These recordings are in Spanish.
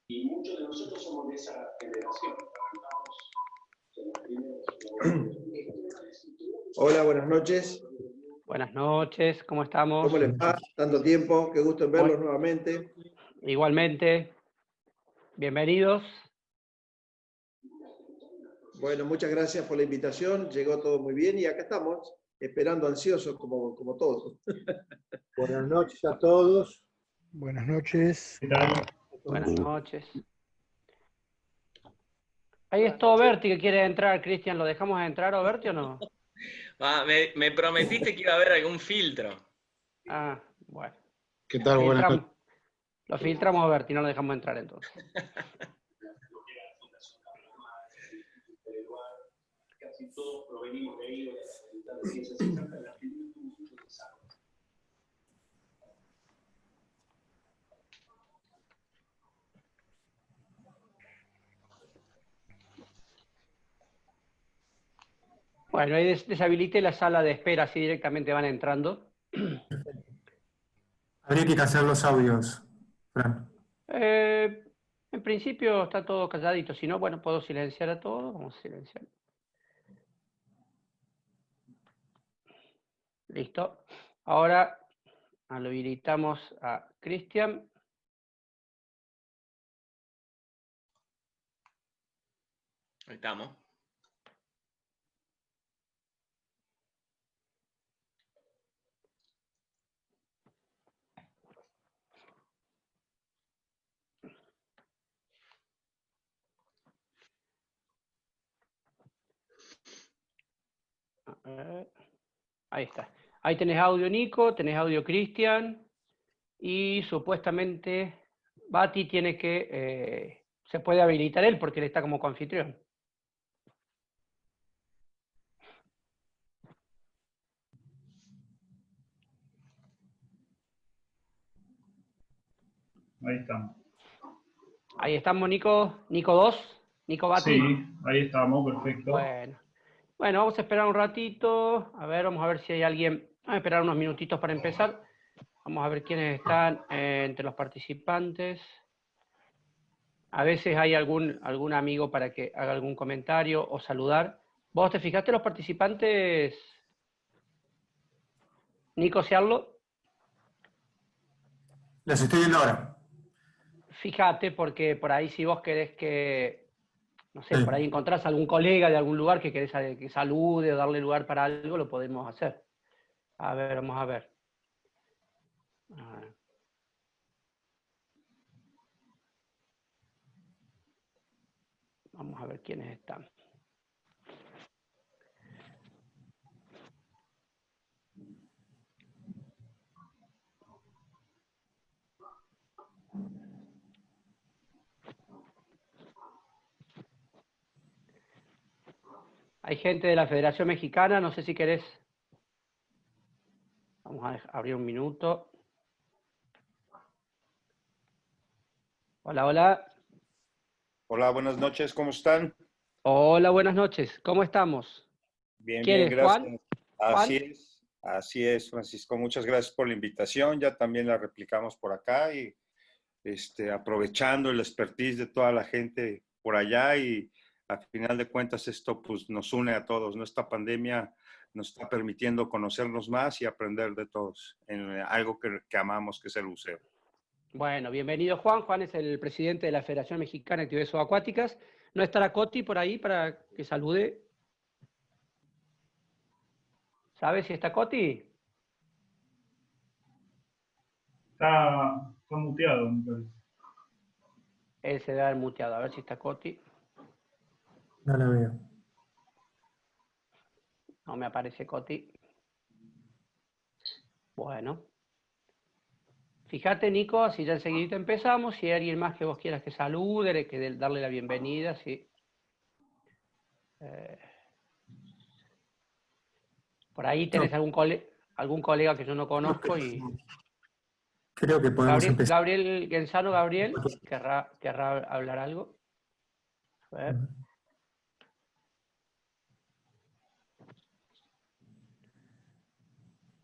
Y muchos de nosotros somos de esa generación. Hola, buenas noches. Buenas noches, ¿cómo estamos? ¿Cómo les va? Tanto tiempo, qué gusto en verlos nuevamente. Igualmente, bienvenidos. Bueno, muchas gracias por la invitación, llegó todo muy bien y acá estamos, esperando ansiosos como todos. Buenas noches a todos. Buenas noches. ¿Qué tal? Buenas noches. Ahí está Oberti que quiere entrar, Cristian. ¿Lo dejamos entrar, Oberti, o no? Me prometiste que iba a haber algún filtro. Ah, bueno. ¿Qué tal? Buenas noches. Lo filtramos, Oberti, no lo dejamos entrar entonces. Casi todos provenimos de ahí, de la Facultad de Ciencias Exactas de la Argentina. Bueno, ahí deshabilité la sala de espera, así directamente van entrando. Habría que cancelar los audios, Fran. En principio está todo calladito, si no, bueno, puedo silenciar a todos. Vamos a silenciar. Listo. Ahora habilitamos a Cristian. Ahí estamos. Ahí está. Ahí tenés audio Nico, tenés audio Cristian y supuestamente Bati tiene que... se puede habilitar él porque él está como coanfitrión. Ahí estamos. Ahí estamos, Nico. Nico 2. Nico Bati. Sí, ahí estamos, perfecto. Bueno, vamos a esperar un ratito. A ver, vamos a ver si hay alguien. Vamos a esperar unos minutitos para empezar. Vamos a ver quiénes están entre los participantes. A veces hay algún amigo para que haga algún comentario o saludar. ¿Vos te fijaste los participantes, Nico Ciarlo? Los estoy viendo ahora. Fíjate, porque por ahí si vos querés que, no sé, Sí. por ahí encontrás algún colega de algún lugar que querés que salude o darle lugar para algo, lo podemos hacer. A ver, vamos a ver. Vamos a ver quiénes están. Hay gente de la Federación Mexicana, no sé si querés. Vamos a abrir un minuto. Hola, hola. Hola, buenas noches, ¿cómo están? Hola, buenas noches. ¿Cómo estamos? Bien, ¿Quién bien, es? gracias. ¿Juan? Así es, Francisco. Muchas gracias por la invitación. Ya también la replicamos por acá y aprovechando el expertise de toda la gente por allá y al final de cuentas esto pues nos une a todos, ¿no? Esta pandemia nos está permitiendo conocernos más y aprender de todos en algo que amamos, que es el buceo. Bueno, bienvenido Juan. Juan es el presidente de la Federación Mexicana de Actividades Subacuáticas. ¿No estará Coti por ahí para que salude? ¿Sabes si está Coti? Está muteado, me parece. Él se debe haber muteado. A ver si está Coti. No la veo. No me aparece Coti. Bueno. Fíjate, Nico, así ya enseguida empezamos. Si hay alguien más que vos quieras que salude, que darle la bienvenida, sí. Por ahí tenés algún colega que yo no conozco y... Creo que podemos empezar. Gabriel Genzano, Gabriel, ¿querrá hablar algo? A ver.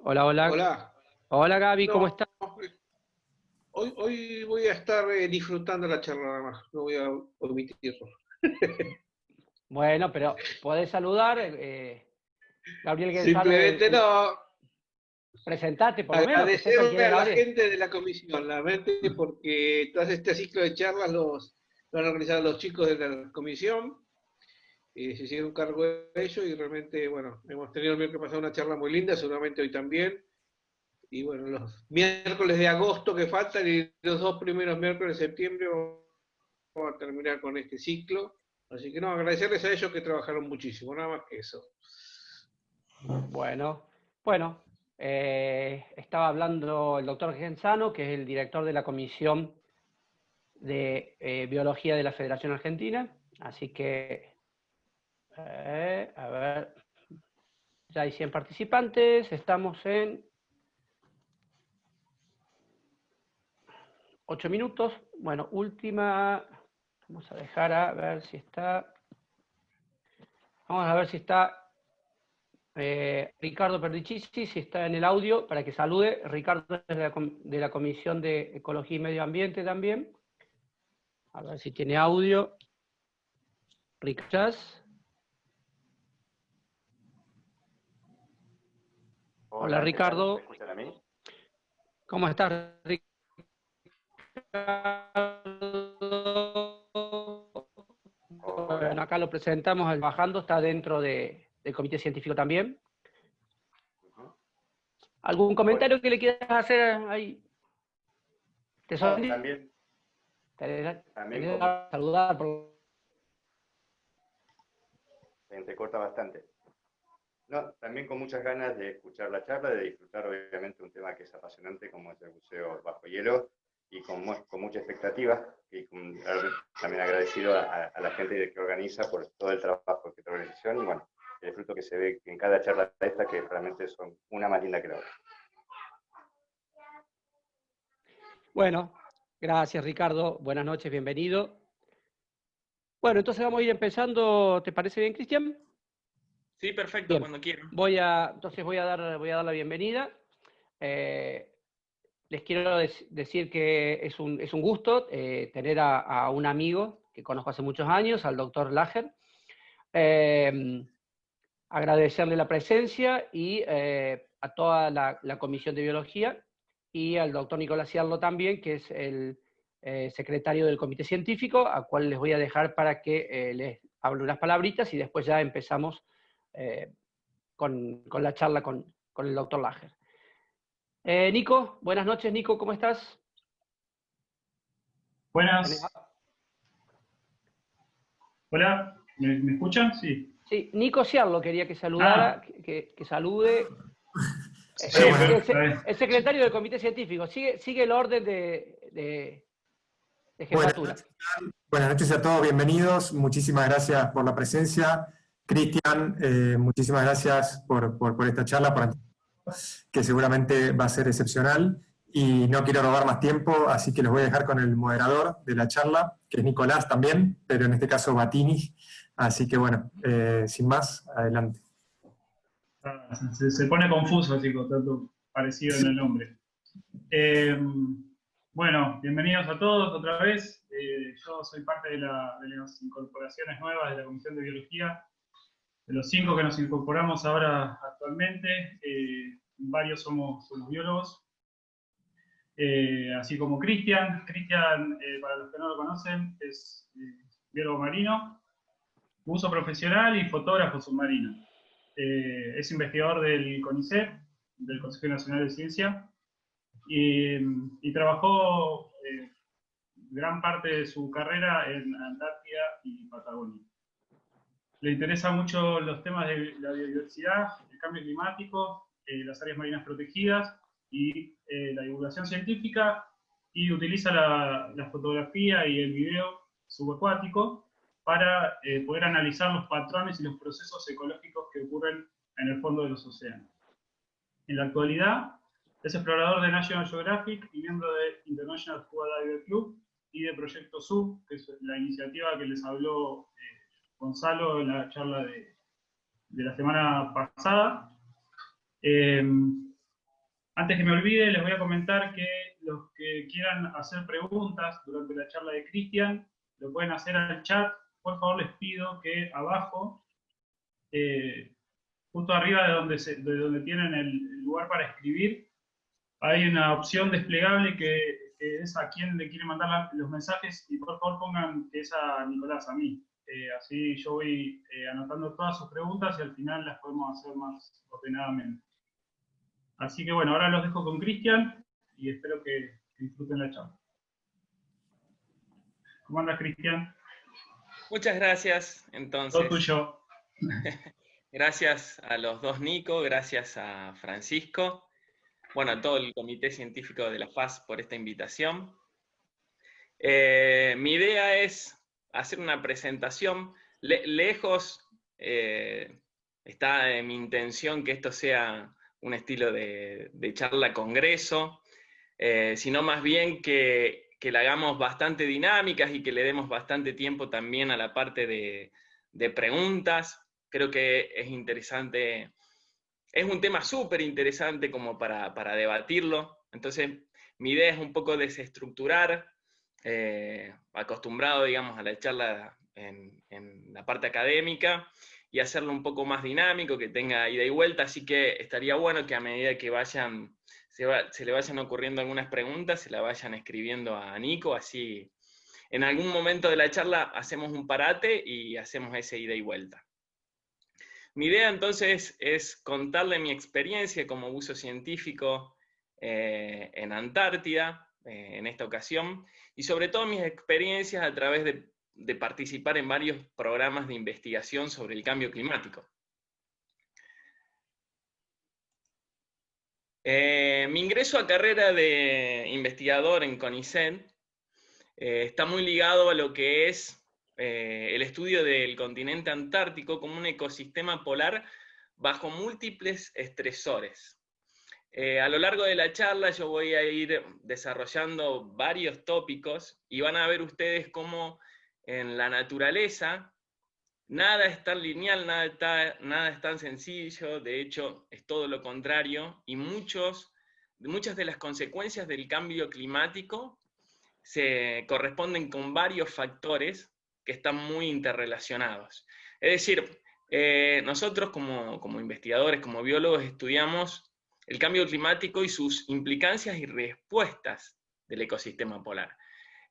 Hola, hola. Hola. Hola, Gaby, ¿cómo No, estás? Hoy voy a estar disfrutando la charla nada más, no voy a omitirlo. Bueno, pero podés saludar, Gabriel Genzano. Simplemente no. Presentate por lo menos. Agradecerle a la gente de la comisión, porque todo este ciclo de charlas lo han organizado los chicos de la comisión. Se hicieron cargo de ello y realmente, bueno, hemos tenido el miércoles pasado una charla muy linda, seguramente hoy también. Y bueno, los miércoles de agosto que faltan y los 2 primeros miércoles de septiembre vamos a terminar con este ciclo. Así que no, agradecerles a ellos que trabajaron muchísimo, nada más que eso. Bueno, estaba hablando el doctor Genzano, que es el director de la Comisión de Biología de la Federación Argentina. Así que, a ver, ya hay 100 participantes, estamos en 8 minutos. Bueno, última, vamos a dejar a ver si está, vamos a ver si está Ricardo Perdicisi, si está en el audio, para que salude. Ricardo es de la Comisión de Ecología y Medio Ambiente también. A ver si tiene audio. Ricardo. Hola, Ricardo. ¿Me escuchan a mí? ¿Cómo estás, Ricardo? Bueno, acá lo presentamos, bajando, está dentro del comité científico también. ¿Algún comentario que le quieras hacer ahí? ¿Te sorprendí? También. También saludar. Se entrecorta bastante. No, también con muchas ganas de escuchar la charla, de disfrutar obviamente un tema que es apasionante como es el buceo bajo hielo, y con mucha expectativa, y también agradecido a la gente que organiza por todo el trabajo que está organización, y bueno, el fruto que se ve en cada charla esta, que realmente son una más linda que la otra. Bueno, gracias, Ricardo. Buenas noches, bienvenido. Bueno, entonces vamos a ir empezando. ¿Te parece bien, Cristian? Sí, perfecto, bien. Cuando quieran. Entonces voy a dar la bienvenida. Les quiero decir que es un gusto tener a un amigo que conozco hace muchos años, al doctor Lager. Agradecerle la presencia y a toda la Comisión de Biología y al doctor Nicolás Ciarlo también, que es el secretario del Comité Científico, a cual les voy a dejar para que les hable unas palabritas y después ya empezamos con la charla con el doctor Lager. Nico, buenas noches, Nico, ¿cómo estás? Buenas. Hola, ¿me escuchan? Sí. Sí, Nico Ciarlo quería que saludara, que salude. Sí, el secretario del Comité Científico. Sigue el orden de jefatura. Buenas noches a todos, bienvenidos. Muchísimas gracias por la presencia. Cristian, muchísimas gracias por esta charla, que seguramente va a ser excepcional. Y no quiero robar más tiempo, así que los voy a dejar con el moderador de la charla, que es Nicolás también, pero en este caso Batini. Así que bueno, sin más, adelante. Se pone confuso, chicos, tanto parecido en el nombre. Bueno, bienvenidos a todos otra vez. Yo soy parte de las incorporaciones nuevas de la Comisión de Biología, de los 5 que nos incorporamos ahora actualmente. Varios somos biólogos, así como Cristian. Cristian, para los que no lo conocen, es biólogo marino, buzo profesional y fotógrafo submarino. Es investigador del CONICET, del Consejo Nacional de Ciencia, y trabajó gran parte de su carrera en Antártida y Patagonia. Le interesan mucho los temas de la biodiversidad, el cambio climático, las áreas marinas protegidas y la divulgación científica, y utiliza la fotografía y el video subacuático para poder analizar los patrones y los procesos ecológicos que ocurren en el fondo de los océanos. En la actualidad es explorador de National Geographic y miembro de International Scuba Diver Club y de Proyecto SUB, que es la iniciativa que les habló Gonzalo en la charla de la semana pasada. Antes que me olvide, les voy a comentar que los que quieran hacer preguntas durante la charla de Cristian, lo pueden hacer al chat. Por favor, les pido que abajo, justo arriba de donde tienen el lugar para escribir, hay una opción desplegable que es a quien le quiere mandar los mensajes, y por favor pongan que es a Nicolás, a mí. Así yo voy anotando todas sus preguntas y al final las podemos hacer más ordenadamente. Así que bueno, ahora los dejo con Cristian y espero que disfruten la charla. ¿Cómo andas, Cristian? Muchas gracias, entonces. Todo tuyo. Gracias a los dos Nico, gracias a Francisco, bueno, a todo el Comité Científico de la FAS por esta invitación. Mi idea es hacer una presentación. Lejos está mi intención que esto sea un estilo de charla congreso, sino más bien que la hagamos bastante dinámicas y que le demos bastante tiempo también a la parte de preguntas. Creo que es interesante, es un tema súper interesante como para debatirlo. Entonces, mi idea es un poco desestructurar, acostumbrado, digamos, a la charla en la parte académica, y hacerlo un poco más dinámico, que tenga ida y vuelta. Así que estaría bueno que a medida que se le vayan ocurriendo algunas preguntas, se la vayan escribiendo a Nico, así en algún momento de la charla hacemos un parate y hacemos ese ida y vuelta. Mi idea entonces es contarle mi experiencia como buzo científico en Antártida, en esta ocasión, y sobre todo mis experiencias a través de participar en varios programas de investigación sobre el cambio climático. Mi ingreso a carrera de investigador en CONICET está muy ligado a lo que es el estudio del continente antártico como un ecosistema polar bajo múltiples estresores. A lo largo de la charla yo voy a ir desarrollando varios tópicos y van a ver ustedes cómo en la naturaleza nada es tan lineal, nada es tan sencillo. De hecho es todo lo contrario, y muchas de las consecuencias del cambio climático se corresponden con varios factores que están muy interrelacionados. Es decir, nosotros como investigadores, como biólogos, estudiamos el cambio climático y sus implicancias y respuestas del ecosistema polar.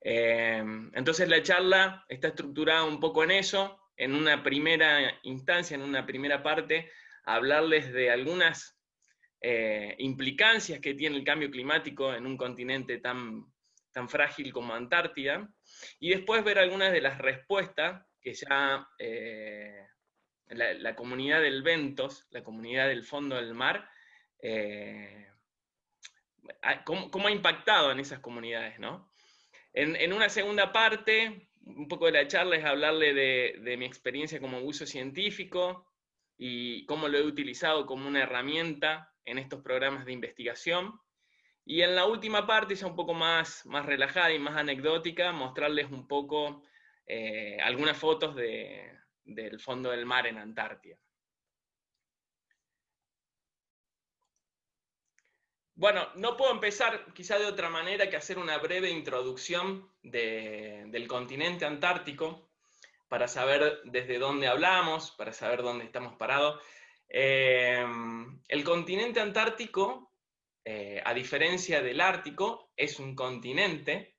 Entonces la charla está estructurada un poco en eso. En una primera instancia, en una primera parte, hablarles de algunas implicancias que tiene el cambio climático en un continente tan frágil como Antártida, y después ver algunas de las respuestas que ya la comunidad del Ventos, la comunidad del fondo del mar, cómo ha impactado en esas comunidades, ¿no? En una segunda parte, un poco de la charla es hablarle de mi experiencia como buzo científico y cómo lo he utilizado como una herramienta en estos programas de investigación. Y en la última parte, ya un poco más relajada y más anecdótica, mostrarles un poco algunas fotos del fondo del mar en Antártida. Bueno, no puedo empezar quizá de otra manera que hacer una breve introducción del continente antártico, para saber desde dónde hablamos, para saber dónde estamos parados. El continente antártico, a diferencia del Ártico, es un continente,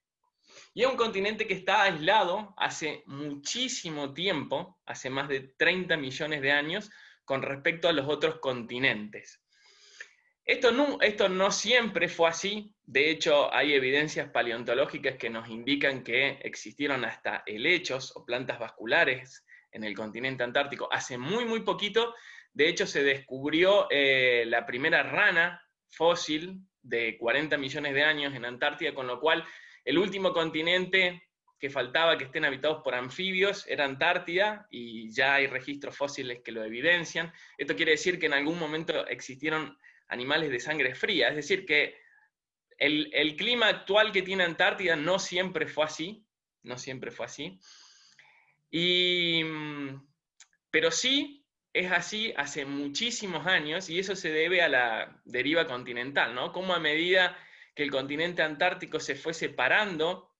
y es un continente que está aislado hace muchísimo tiempo, hace más de 30 millones de años, con respecto a los otros continentes. Esto no siempre fue así. De hecho, hay evidencias paleontológicas que nos indican que existieron hasta helechos o plantas vasculares en el continente antártico hace muy poquito. De hecho, se descubrió la primera rana fósil de 40 millones de años en Antártida, con lo cual el último continente que faltaba que estén habitados por anfibios era Antártida, y ya hay registros fósiles que lo evidencian. Esto quiere decir que en algún momento existieron animales de sangre fría, es decir que el clima actual que tiene Antártida no siempre fue así, pero sí es así hace muchísimos años, y eso se debe a la deriva continental, ¿no? Como a medida que el continente antártico se fue separando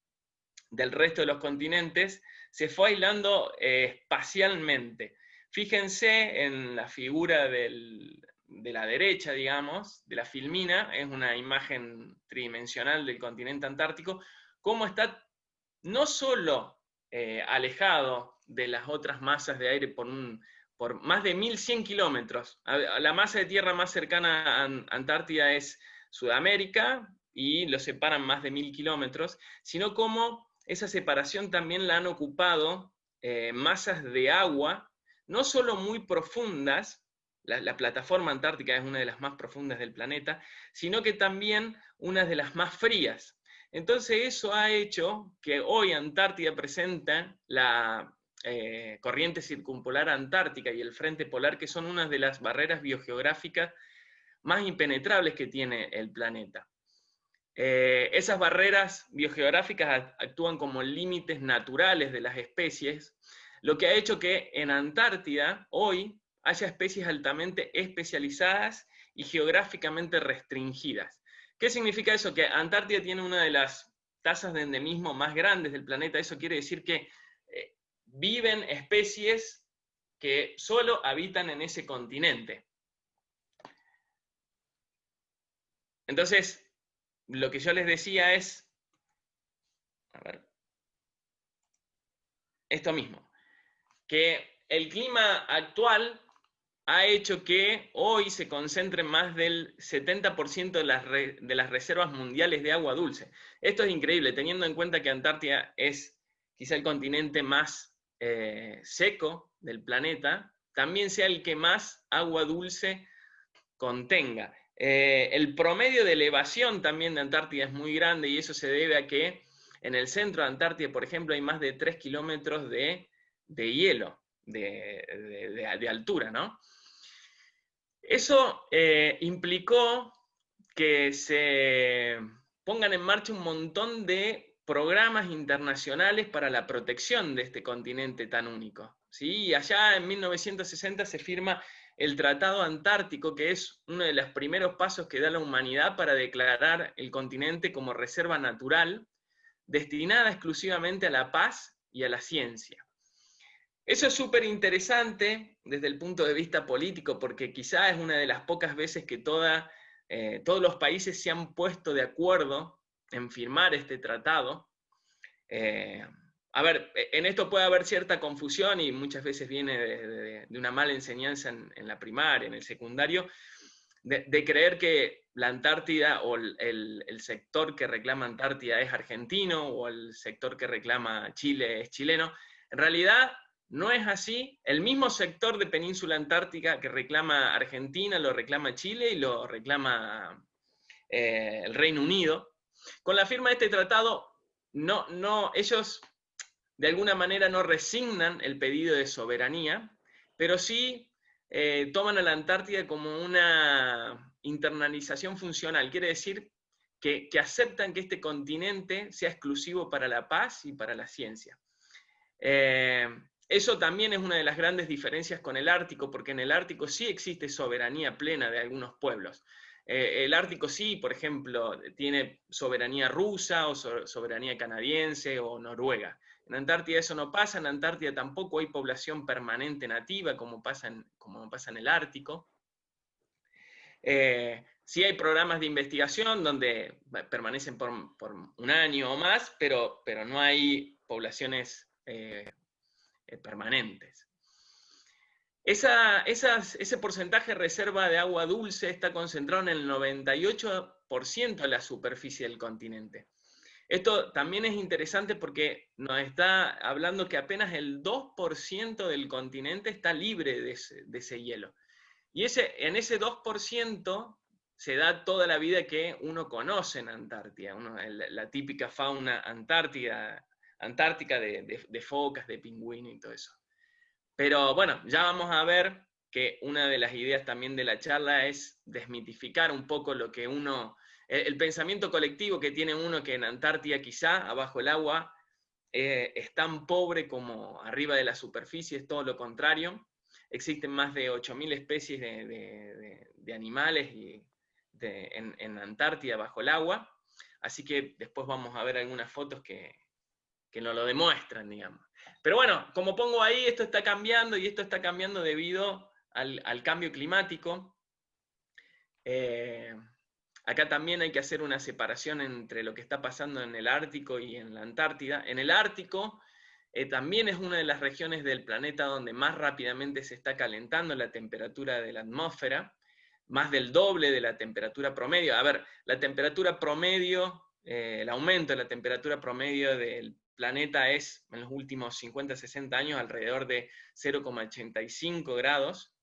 del resto de los continentes, se fue aislando espacialmente. Fíjense en la figura de la derecha, digamos, de la filmina, es una imagen tridimensional del continente antártico, cómo está no solo alejado de las otras masas de aire por más de 1100 kilómetros. La masa de tierra más cercana a Antártida es Sudamérica, y lo separan más de 1000 kilómetros, sino como esa separación también la han ocupado masas de agua, no solo muy profundas, la plataforma antártica es una de las más profundas del planeta, sino que también una de las más frías. Entonces eso ha hecho que hoy Antártida presenta la corriente circumpolar antártica y el frente polar, que son una de las barreras biogeográficas más impenetrables que tiene el planeta. Esas barreras biogeográficas actúan como límites naturales de las especies, lo que ha hecho que en Antártida hoy haya especies altamente especializadas y geográficamente restringidas. ¿Qué significa eso? Que Antártida tiene una de las tasas de endemismo más grandes del planeta. Eso quiere decir que viven especies que solo habitan en ese continente. Entonces, lo que yo les decía es, a ver, esto mismo, que el clima actual ha hecho que hoy se concentre más del 70% de las reservas mundiales de agua dulce. Esto es increíble, teniendo en cuenta que Antártida es quizá el continente más seco del planeta, también sea el que más agua dulce contenga. El promedio de elevación también de Antártida es muy grande, y eso se debe a que en el centro de Antártida, por ejemplo, hay más de 3 kilómetros de hielo, de altura, ¿no? Eso implicó que se pongan en marcha un montón de programas internacionales para la protección de este continente tan único, ¿sí? Y allá en 1960 se firma el Tratado Antártico, que es uno de los primeros pasos que da la humanidad para declarar el continente como reserva natural, destinada exclusivamente a la paz y a la ciencia. Eso es súper interesante desde el punto de vista político, porque quizá es una de las pocas veces que todos los países se han puesto de acuerdo en firmar este tratado. A ver, en esto puede haber cierta confusión y muchas veces viene de una mala enseñanza en la primaria, en el secundario, de creer que la Antártida o el sector que reclama Antártida es argentino o el sector que reclama Chile es chileno. En realidad no es así. El mismo sector de Península Antártica que reclama Argentina lo reclama Chile y lo reclama el Reino Unido. Con la firma de este tratado, ellos de alguna manera no resignan el pedido de soberanía, pero sí toman a la Antártida como una internalización funcional. Quiere decir que aceptan que este continente sea exclusivo para la paz y para la ciencia. Eso también es una de las grandes diferencias con el Ártico, porque en el Ártico sí existe soberanía plena de algunos pueblos. El Ártico sí, por ejemplo, tiene soberanía rusa o soberanía canadiense o noruega. En Antártida eso no pasa, en Antártida tampoco hay población permanente nativa como pasa en el Ártico. Sí hay programas de investigación donde permanecen por un año o más, pero no hay poblaciones permanentes. Ese porcentaje de reserva de agua dulce está concentrado en el 98% de la superficie del continente. Esto también es interesante porque nos está hablando que apenas el 2% del continente está libre de ese hielo. Y en ese 2% se da toda la vida que uno conoce en Antártida, la típica fauna antártica de focas, de pingüinos y todo eso. Pero bueno, ya vamos a ver que una de las ideas también de la charla es desmitificar un poco lo que el pensamiento colectivo que tiene uno, que en Antártida quizá, abajo el agua, es tan pobre como arriba de la superficie, es todo lo contrario. Existen más de 8.000 especies de animales en Antártida bajo el agua. así que después vamos a ver algunas fotos que nos lo demuestran, digamos. Pero bueno, como pongo ahí, esto está cambiando, y esto está cambiando debido al cambio climático. Acá también hay que hacer una separación entre lo que está pasando en el Ártico y en la Antártida. En el Ártico también es una de las regiones del planeta donde más rápidamente se está calentando la temperatura de la atmósfera, más del doble de la temperatura promedio. A ver, la temperatura promedio, el aumento de la temperatura promedio del planeta es, en los últimos 50, 60 años, alrededor de 0,85 grados.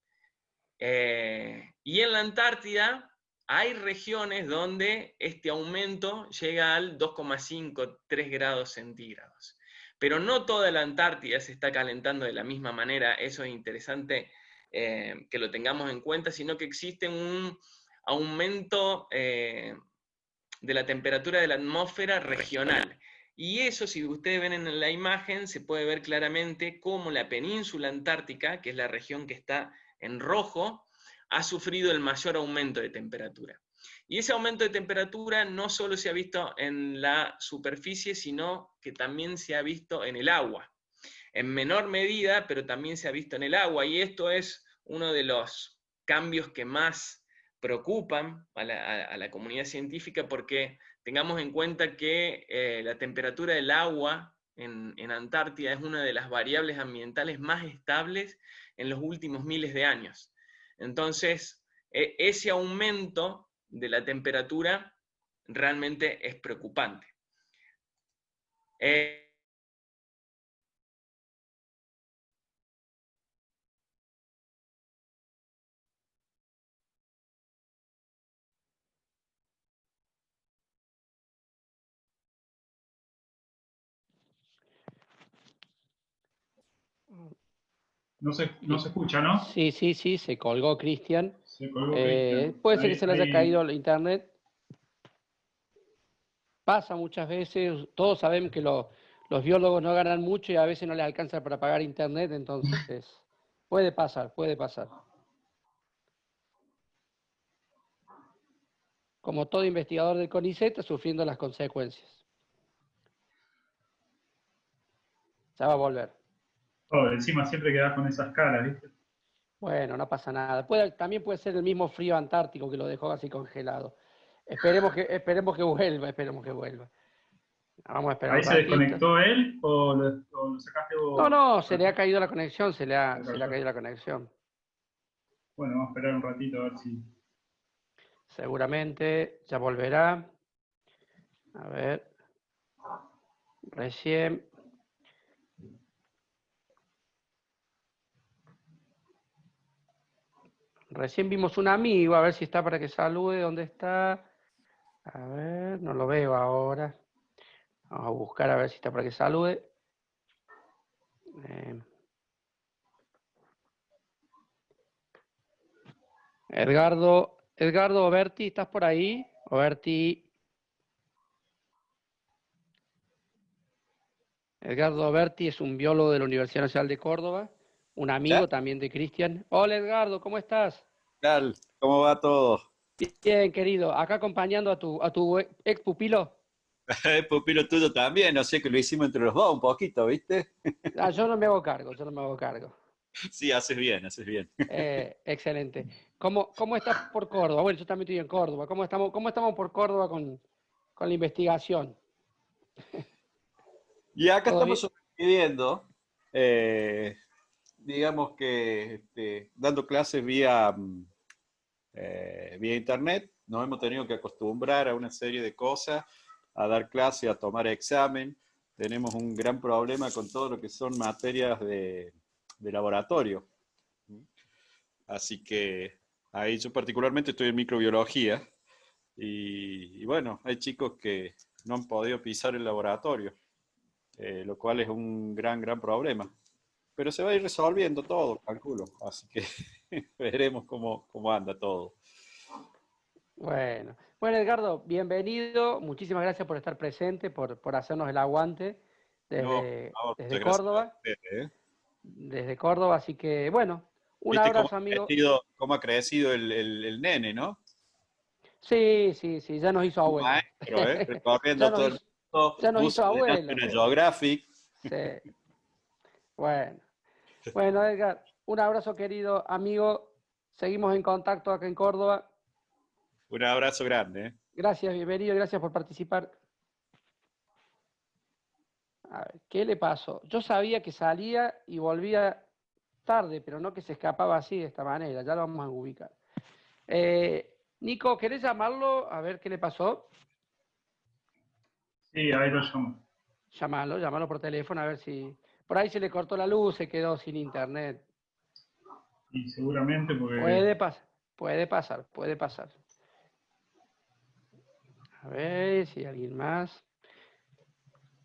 Y en la Antártida hay regiones donde este aumento llega al 2,5, 3 grados centígrados. Pero no toda la Antártida se está calentando de la misma manera, eso es interesante que lo tengamos en cuenta, sino que existe un aumento de la temperatura de la atmósfera regional. Y eso, si ustedes ven en la imagen, se puede ver claramente cómo la península antártica, que es la región que está en rojo, ha sufrido el mayor aumento de temperatura. Y ese aumento de temperatura no solo se ha visto en la superficie, sino que también se ha visto en el agua. En menor medida, pero también se ha visto en el agua, y esto es uno de los cambios que más preocupan a la comunidad científica, porque tengamos en cuenta que la temperatura del agua en Antártida es una de las variables ambientales más estables en los últimos miles de años. Entonces, ese aumento de la temperatura realmente es preocupante. No se escucha, ¿no? Sí, se colgó Cristian. Se colgó Cristian. Puede ser que se le haya caído el internet. Pasa muchas veces, todos sabemos que los biólogos no ganan mucho y a veces no les alcanza para pagar internet, entonces puede pasar, puede pasar. Como todo investigador del CONICET, está sufriendo las consecuencias. Ya va a volver. Oh, encima siempre quedás con esas caras, ¿viste? Bueno, no pasa nada. También puede ser el mismo frío antártico que lo dejó así congelado. Esperemos que vuelva. Vamos a esperar. ¿Ahí se desconectó él o lo sacaste vos? No, se le ha caído la conexión, se le ha caído la conexión. Bueno, vamos a esperar un ratito a ver si... Seguramente ya volverá. A ver. Recién. Recién vimos un amigo, a ver si está para que salude. ¿Dónde está? A ver, no lo veo ahora. Vamos a buscar a ver si está para que salude. Edgardo Oberti, ¿estás por ahí? Oberti. Edgardo Oberti es un biólogo de la Universidad Nacional de Córdoba, un amigo también de Cristian. Hola Edgardo, ¿cómo estás? ¿Qué tal? ¿Cómo va todo? Bien, querido. Acá acompañando a tu ex pupilo. Pupilo tuyo también, no sé que lo hicimos entre los dos un poquito, ¿viste? Yo no me hago cargo, Sí, haces bien. Excelente. ¿Cómo estás por Córdoba? Bueno, yo también estoy en Córdoba. ¿Cómo estamos por Córdoba con la investigación? Y acá estamos sobreviviendo, digamos que dando clases vía internet. Nos hemos tenido que acostumbrar a una serie de cosas, a dar clase, a tomar examen. Tenemos un gran problema con todo lo que son materias de laboratorio. Así que ahí yo particularmente estoy en microbiología y bueno, hay chicos que no han podido pisar el laboratorio, lo cual es un gran problema. Pero se va a ir resolviendo todo, calculo. Así que veremos cómo anda todo. Bueno, Edgardo, bienvenido. Muchísimas gracias por estar presente, por hacernos el aguante desde Córdoba. Desde Córdoba, así que bueno, un abrazo, amigo. ¿Cómo ha crecido el nene, no? Sí, ya nos hizo abuelo. Maestro, recorriendo todo el mundo. Ya nos hizo abuelo. National Geographic. Sí. Bueno, Edgar, un abrazo, querido amigo. Seguimos en contacto acá en Córdoba. Un abrazo grande. Gracias, bienvenido, gracias por participar. A ver, ¿qué le pasó? Yo sabía que salía y volvía tarde, pero no que se escapaba así, de esta manera. Ya lo vamos a ubicar. Nico, ¿querés llamarlo? A ver qué le pasó. Sí, ahí lo llamo. Llámalo por teléfono, a ver si... Por ahí se le cortó la luz, se quedó sin internet. Y seguramente porque... Puede pasar. A ver si hay alguien más.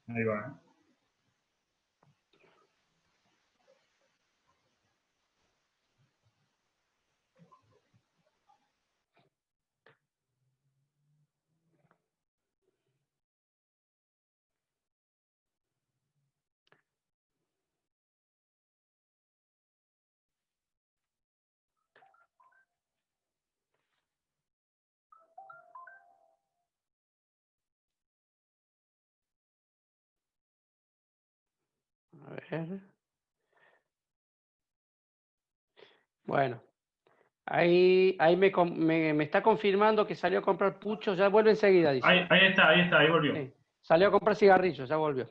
Ahí va. A ver. Bueno. Ahí me está confirmando que salió a comprar puchos, ya vuelve enseguida, dice. Ahí está, ahí volvió. Sí. Salió a comprar cigarrillos, ya volvió.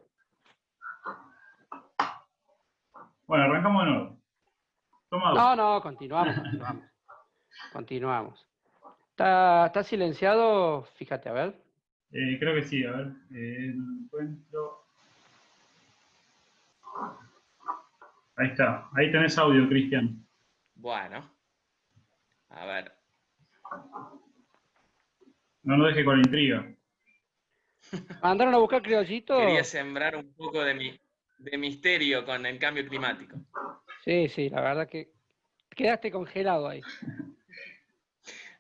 Bueno, arrancamos de nuevo. Toma. No, continuamos. ¿Está silenciado? Fíjate, a ver. Creo que sí, a ver. Encuentro. Ahí está. Ahí tenés audio, Cristian. Bueno. A ver. No nos deje con la intriga. ¿Mandaron a buscar criollito? Quería sembrar un poco de misterio con el cambio climático. Sí, la verdad que quedaste congelado ahí.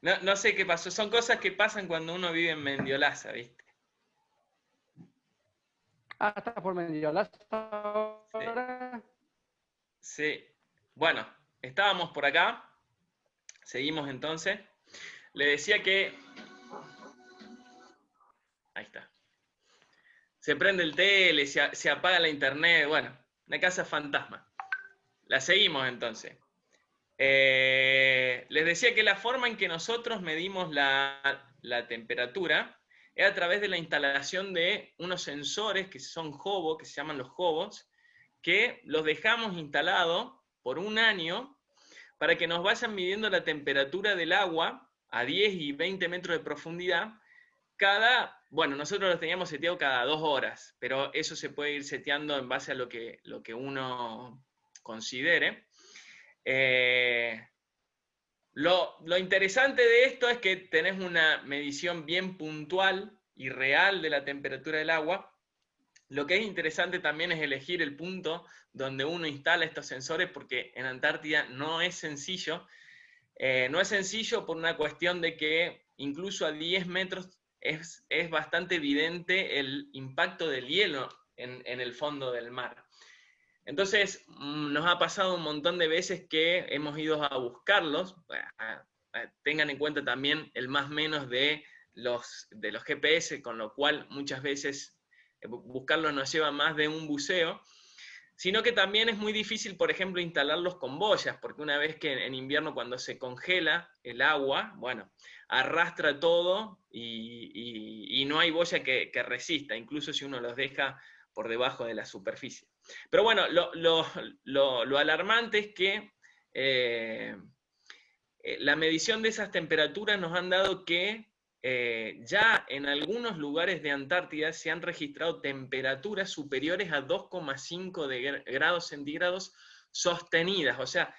No sé qué pasó. Son cosas que pasan cuando uno vive en Mendiolaza, ¿viste? ¿Estás por Mendiolaza ahora? Sí. Bueno, estábamos por acá. Seguimos entonces. Le decía que... Ahí está. Se prende el tele, se apaga la internet. Bueno, una casa fantasma. La seguimos entonces. Les decía que la forma en que nosotros medimos la temperatura es a través de la instalación de unos sensores que son JOBO, que se llaman los JOBOs, que los dejamos instalados por un año para que nos vayan midiendo la temperatura del agua a 10 y 20 metros de profundidad bueno, nosotros los teníamos seteado cada 2 horas, pero eso se puede ir seteando en base a lo que uno considere. Lo interesante de esto es que tenés una medición bien puntual y real de la temperatura del agua. Lo que es interesante también es elegir el punto donde uno instala estos sensores, porque en Antártida no es sencillo. No es sencillo por una cuestión de que incluso a 10 metros es bastante evidente el impacto del hielo en el fondo del mar. Entonces, nos ha pasado un montón de veces que hemos ido a buscarlos. Tengan en cuenta también el más menos de los GPS, con lo cual muchas veces buscarlos nos lleva más de un buceo, sino que también es muy difícil, por ejemplo, instalarlos con boyas, porque una vez que en invierno cuando se congela el agua, bueno, arrastra todo y no hay boya que resista, incluso si uno los deja por debajo de la superficie. Pero bueno, lo alarmante es que la medición de esas temperaturas nos han dado que ya en algunos lugares de Antártida se han registrado temperaturas superiores a 2,5 grados centígrados sostenidas. O sea,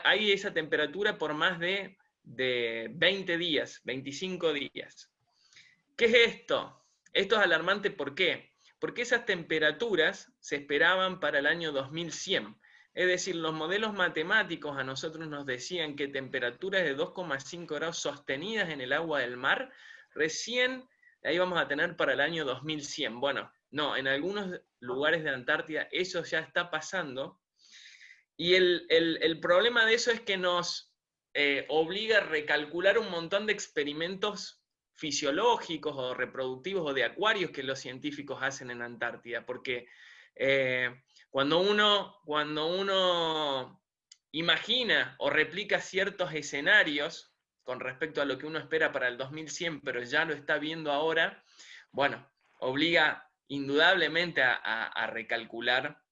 hay esa temperatura por más de 20 días, 25 días. ¿Qué es esto? Esto es alarmante, ¿por qué? Porque esas temperaturas se esperaban para el año 2100. Es decir, los modelos matemáticos a nosotros nos decían que temperaturas de 2,5 grados sostenidas en el agua del mar, recién ahí vamos a tener para el año 2100. Bueno, no, en algunos lugares de Antártida eso ya está pasando. Y el problema de eso es que nos obliga a recalcular un montón de experimentos fisiológicos o reproductivos o de acuarios que los científicos hacen en Antártida, porque cuando uno imagina o replica ciertos escenarios con respecto a lo que uno espera para el 2100, pero ya lo está viendo ahora, bueno, obliga indudablemente a recalcular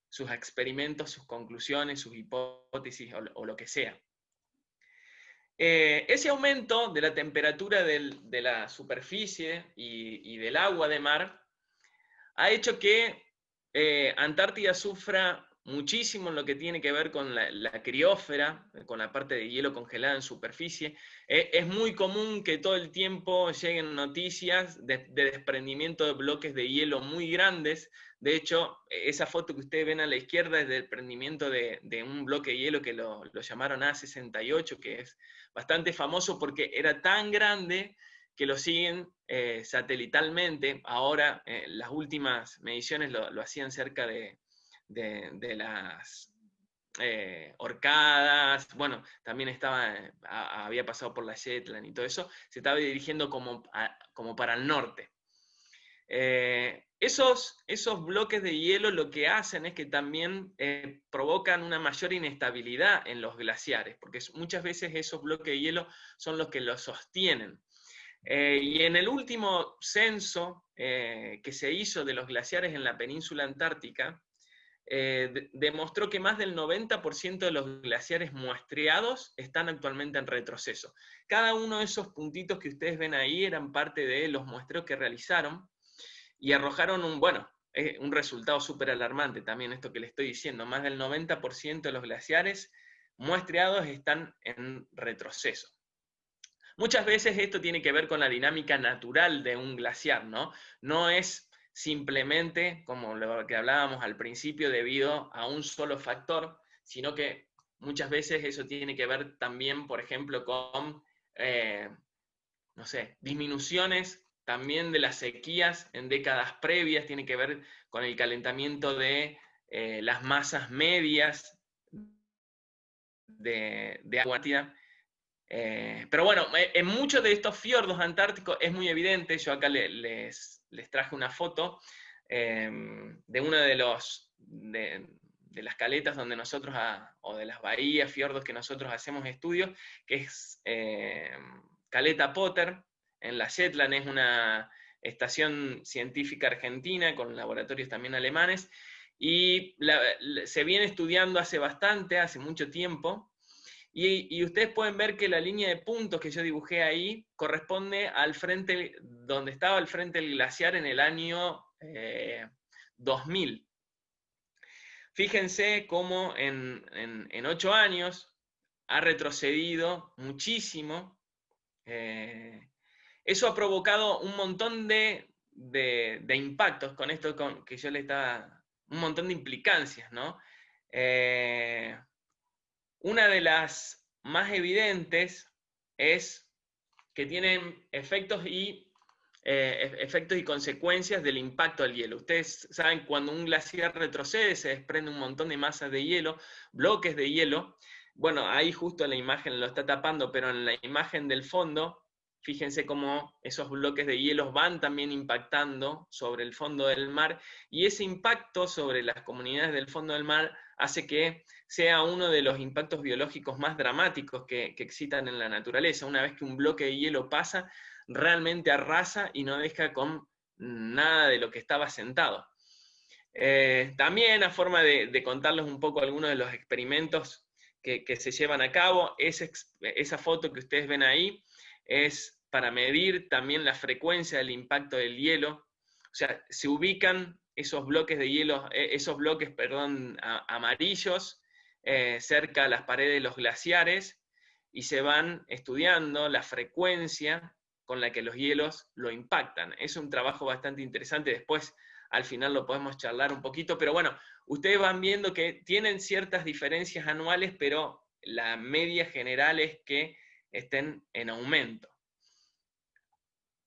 sus experimentos, sus conclusiones, sus hipótesis o lo que sea. Ese aumento de la temperatura de la superficie y del agua de mar ha hecho que Antártida sufra muchísimo en lo que tiene que ver con la criósfera, con la parte de hielo congelada en superficie. Es muy común que todo el tiempo lleguen noticias de desprendimiento de bloques de hielo muy grandes. De hecho, esa foto que ustedes ven a la izquierda es del desprendimiento de un bloque de hielo que lo llamaron A68, que es bastante famoso porque era tan grande que lo siguen satelitalmente. Ahora, las últimas mediciones lo hacían cerca de las Orcadas, bueno, también había pasado por la Shetland y todo eso, se estaba dirigiendo como para el norte. Esos bloques de hielo lo que hacen es que también provocan una mayor inestabilidad en los glaciares, porque muchas veces esos bloques de hielo son los que los sostienen. Y en el último censo que se hizo de los glaciares en la península antártica, demostró que más del 90% de los glaciares muestreados están actualmente en retroceso. Cada uno de esos puntitos que ustedes ven ahí eran parte de los muestreos que realizaron y arrojaron un resultado súper alarmante también, esto que les estoy diciendo. Más del 90% de los glaciares muestreados están en retroceso. Muchas veces esto tiene que ver con la dinámica natural de un glaciar, ¿no? No es simplemente, como lo que hablábamos al principio, debido a un solo factor, sino que muchas veces eso tiene que ver también, por ejemplo, con, no sé, disminuciones también de las sequías en décadas previas, tiene que ver con el calentamiento de las masas medias de agua. Pero bueno, en muchos de estos fiordos antárticos es muy evidente. Yo acá les traje una foto de una de las caletas donde nosotros, o de las bahías, fiordos que nosotros hacemos estudios, que es Caleta Potter, en la Shetland. Es una estación científica argentina, con laboratorios también alemanes, y se viene estudiando hace mucho tiempo. Y ustedes pueden ver que la línea de puntos que yo dibujé ahí corresponde al frente, donde estaba el frente del glaciar en el año 2000. Fíjense cómo en 8 años ha retrocedido muchísimo. Eso ha provocado un montón de impactos con esto que yo le estaba... un montón de implicancias, ¿no? Una de las más evidentes es que tienen efectos y consecuencias del impacto del hielo. Ustedes saben, cuando un glaciar retrocede, se desprende un montón de masas de hielo, bloques de hielo. Bueno, ahí justo la imagen lo está tapando, pero en la imagen del fondo, fíjense cómo esos bloques de hielo van también impactando sobre el fondo del mar, y ese impacto sobre las comunidades del fondo del mar hace que sea uno de los impactos biológicos más dramáticos que existan en la naturaleza. Una vez que un bloque de hielo pasa, realmente arrasa y no deja con nada de lo que estaba sentado. También, a forma de contarles un poco algunos de los experimentos que se llevan a cabo, esa foto que ustedes ven ahí es para medir también la frecuencia del impacto del hielo. O sea, se ubican esos bloques de hielo, amarillos, cerca a las paredes de los glaciares, y se van estudiando la frecuencia con la que los hielos lo impactan. Es un trabajo bastante interesante. Después, al final, lo podemos charlar un poquito, pero bueno, ustedes van viendo que tienen ciertas diferencias anuales, pero la media general es que estén en aumento.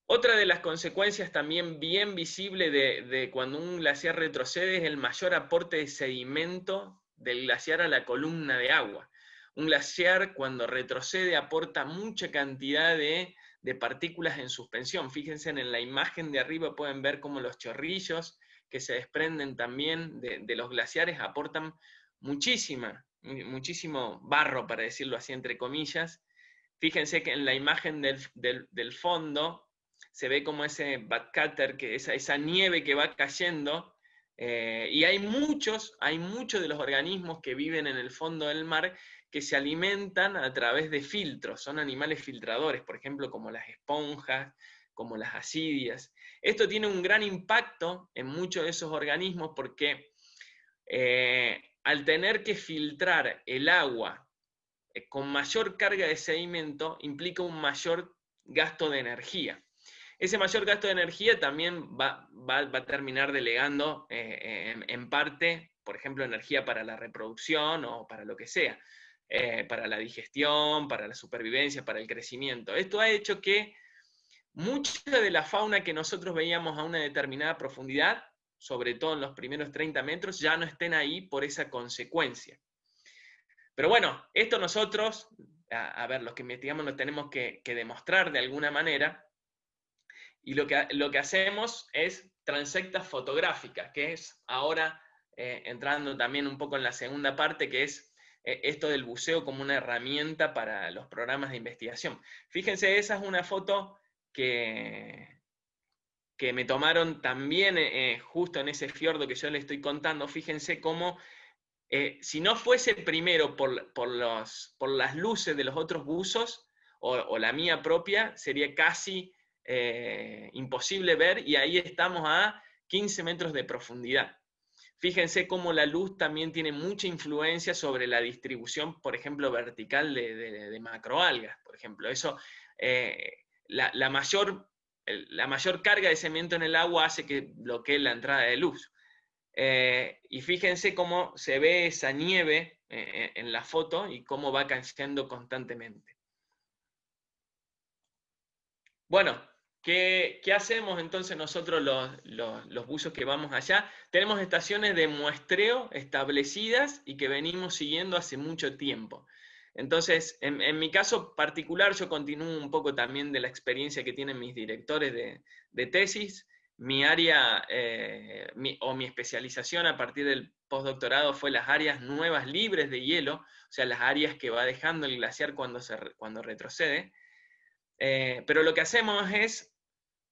Otra de las consecuencias también bien visible de cuando un glaciar retrocede es el mayor aporte de sedimento del glaciar a la columna de agua. Un glaciar, cuando retrocede, aporta mucha cantidad de partículas en suspensión. Fíjense en la imagen de arriba, pueden ver cómo los chorrillos que se desprenden también de los glaciares aportan muchísimo barro, para decirlo así, entre comillas. Fíjense que en la imagen del fondo se ve como ese backcutter, que esa nieve que va cayendo, y hay muchos de los organismos que viven en el fondo del mar que se alimentan a través de filtros, son animales filtradores, por ejemplo, como las esponjas, como las ascidias. Esto tiene un gran impacto en muchos de esos organismos porque al tener que filtrar el agua con mayor carga de sedimento, implica un mayor gasto de energía. Ese mayor gasto de energía también va a terminar delegando en parte, por ejemplo, energía para la reproducción o para lo que sea, para la digestión, para la supervivencia, para el crecimiento. Esto ha hecho que mucha de la fauna que nosotros veíamos a una determinada profundidad, sobre todo en los primeros 30 metros, ya no estén ahí por esa consecuencia. Pero bueno, esto nosotros, a ver, los que investigamos lo tenemos que demostrar de alguna manera, y lo que hacemos es transectas fotográficas, que es ahora, entrando también un poco en la segunda parte, que es esto del buceo como una herramienta para los programas de investigación. Fíjense, esa es una foto que me tomaron también justo en ese fiordo que yo les estoy contando. Fíjense cómo, si no fuese primero por las luces de los otros buzos, o la mía propia, sería casi imposible ver, y ahí estamos a 15 metros de profundidad. Fíjense cómo la luz también tiene mucha influencia sobre la distribución, por ejemplo, vertical de macroalgas, por ejemplo. Eso, la mayor carga de sedimento en el agua hace que bloquee la entrada de luz. Y fíjense cómo se ve esa nieve en la foto y cómo va cayendo constantemente. Bueno, ¿qué hacemos entonces nosotros los buzos que vamos allá? Tenemos estaciones de muestreo establecidas y que venimos siguiendo hace mucho tiempo. Entonces, en mi caso particular, yo continúo un poco también de la experiencia que tienen mis directores de tesis. Mi área, mi especialización a partir del postdoctorado fue las áreas nuevas libres de hielo, o sea, las áreas que va dejando el glaciar cuando retrocede. Pero lo que hacemos es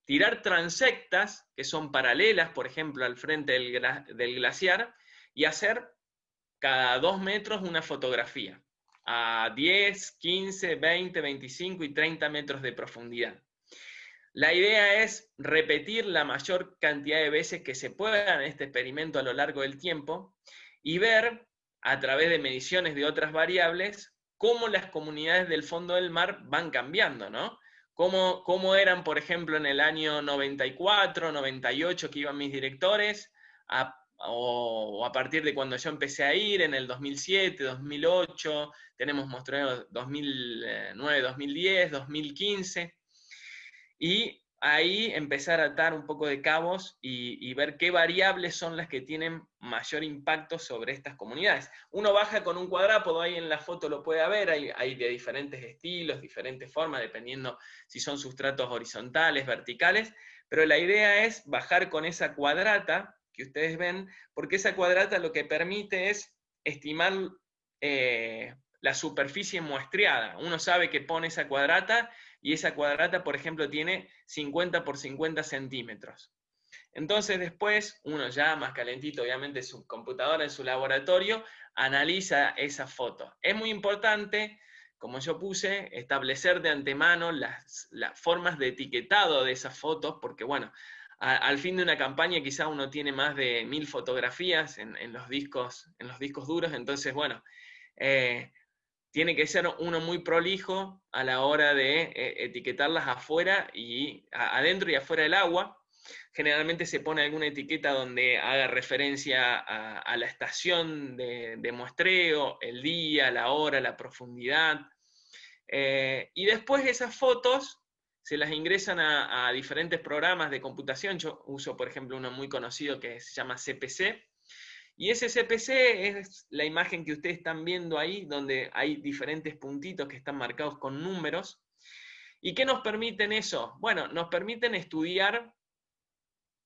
tirar transectas, que son paralelas, por ejemplo, al frente del glaciar, y hacer cada 2 metros una fotografía, a 10, 15, 20, 25 y 30 metros de profundidad. La idea es repetir la mayor cantidad de veces que se pueda en este experimento a lo largo del tiempo, y ver, a través de mediciones de otras variables, cómo las comunidades del fondo del mar van cambiando, ¿no? Cómo eran, por ejemplo, en el año 94, 98 que iban mis directores, o a partir de cuando yo empecé a ir, en el 2007, 2008, tenemos muestreos 2009, 2010, 2015, y ahí empezar a atar un poco de cabos y ver qué variables son las que tienen mayor impacto sobre estas comunidades. Uno baja con un cuadrápodo, ahí en la foto lo puede ver, hay de diferentes estilos, diferentes formas, dependiendo si son sustratos horizontales, verticales, pero la idea es bajar con esa cuadrata que ustedes ven, porque esa cuadrata lo que permite es estimar la superficie muestreada. Uno sabe que pone esa cuadrata, y esa cuadrata, por ejemplo, tiene 50 por 50 centímetros. Entonces después, uno ya más calentito, obviamente, su computadora en su laboratorio, analiza esa foto. Es muy importante, como yo puse, establecer de antemano las formas de etiquetado de esas fotos, porque bueno, al fin de una campaña quizá uno tiene más de 1000 fotografías en los discos duros, entonces bueno, tiene que ser uno muy prolijo a la hora de etiquetarlas afuera y adentro y afuera del agua. Generalmente se pone alguna etiqueta donde haga referencia a la estación de muestreo, el día, la hora, la profundidad. Y después esas fotos se las ingresan a diferentes programas de computación. Yo uso, por ejemplo, uno muy conocido que se llama CPC, Y ese CPC es la imagen que ustedes están viendo ahí, donde hay diferentes puntitos que están marcados con números. ¿Y qué nos permiten eso? Bueno, nos permiten estudiar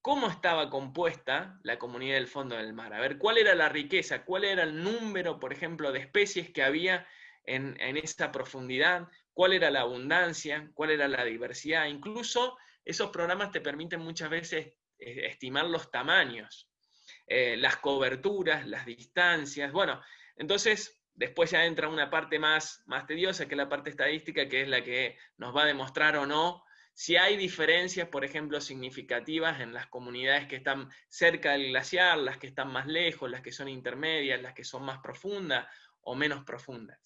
cómo estaba compuesta la comunidad del fondo del mar. A ver, cuál era la riqueza, cuál era el número, por ejemplo, de especies que había en esa profundidad, cuál era la abundancia, cuál era la diversidad. Incluso esos programas te permiten muchas veces estimar los tamaños, las coberturas, las distancias. Bueno, entonces después ya entra una parte más tediosa, que es la parte estadística, que es la que nos va a demostrar o no si hay diferencias, por ejemplo, significativas en las comunidades que están cerca del glaciar, las que están más lejos, las que son intermedias, las que son más profundas o menos profundas.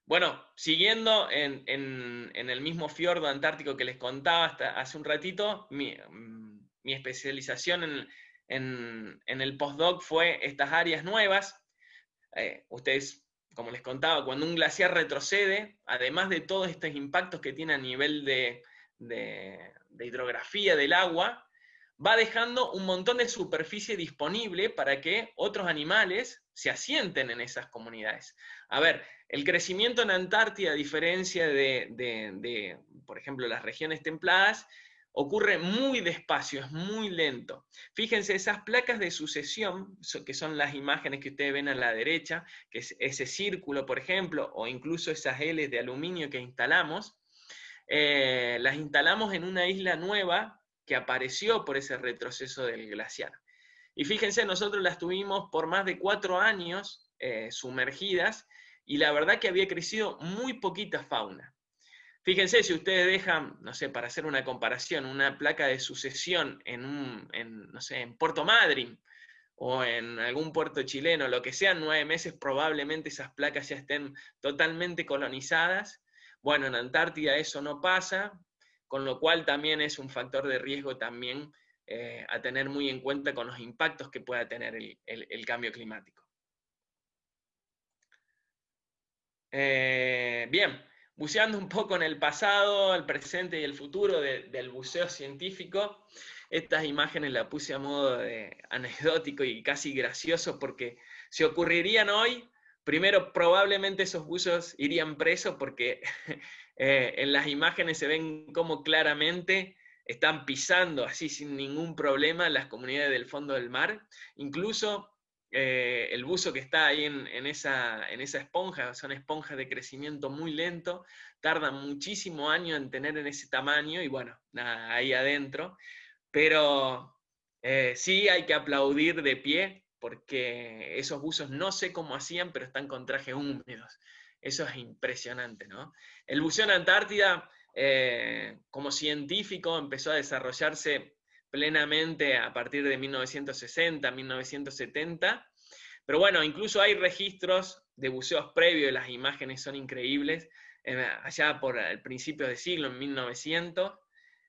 Bueno, siguiendo en el mismo fiordo antártico que les contaba hasta hace un ratito, mi especialización en el postdoc fue estas áreas nuevas. Ustedes, como les contaba, cuando un glaciar retrocede, además de todos estos impactos que tiene a nivel de hidrografía del agua, va dejando un montón de superficie disponible para que otros animales se asienten en esas comunidades. A ver, el crecimiento en Antártida, a diferencia de por ejemplo, las regiones templadas, ocurre muy despacio, es muy lento. Fíjense, esas placas de sucesión, que son las imágenes que ustedes ven a la derecha, que es ese círculo, por ejemplo, o incluso esas L de aluminio que instalamos, las instalamos en una isla nueva que apareció por ese retroceso del glaciar. Y fíjense, nosotros las tuvimos por más de 4 años sumergidas, y la verdad que había crecido muy poquita fauna. Fíjense, si ustedes dejan, no sé, para hacer una comparación, una placa de sucesión no sé, en Puerto Madryn, o en algún puerto chileno, lo que sea, en 9 meses probablemente esas placas ya estén totalmente colonizadas. Bueno, en Antártida eso no pasa, con lo cual también es un factor de riesgo también a tener muy en cuenta con los impactos que pueda tener el cambio climático. Bien, buceando un poco en el pasado, el presente y el futuro del buceo científico, estas imágenes las puse a modo de anecdótico y casi gracioso, porque si ocurrirían hoy, primero probablemente esos buzos irían presos, porque en las imágenes se ven cómo claramente están pisando así sin ningún problema las comunidades del fondo del mar. Incluso el buzo que está ahí en esa esponja, son esponjas de crecimiento muy lento, tardan muchísimo años en tener en ese tamaño, y bueno, nada, ahí adentro. Pero sí hay que aplaudir de pie, porque esos buzos no sé cómo hacían, pero están con trajes húmedos. Eso es impresionante, ¿no? El buceo en Antártida, como científico, empezó a desarrollarse plenamente a partir de 1960, 1970, pero bueno, incluso hay registros de buceos previos, las imágenes son increíbles, allá por el principio del siglo, en 1900,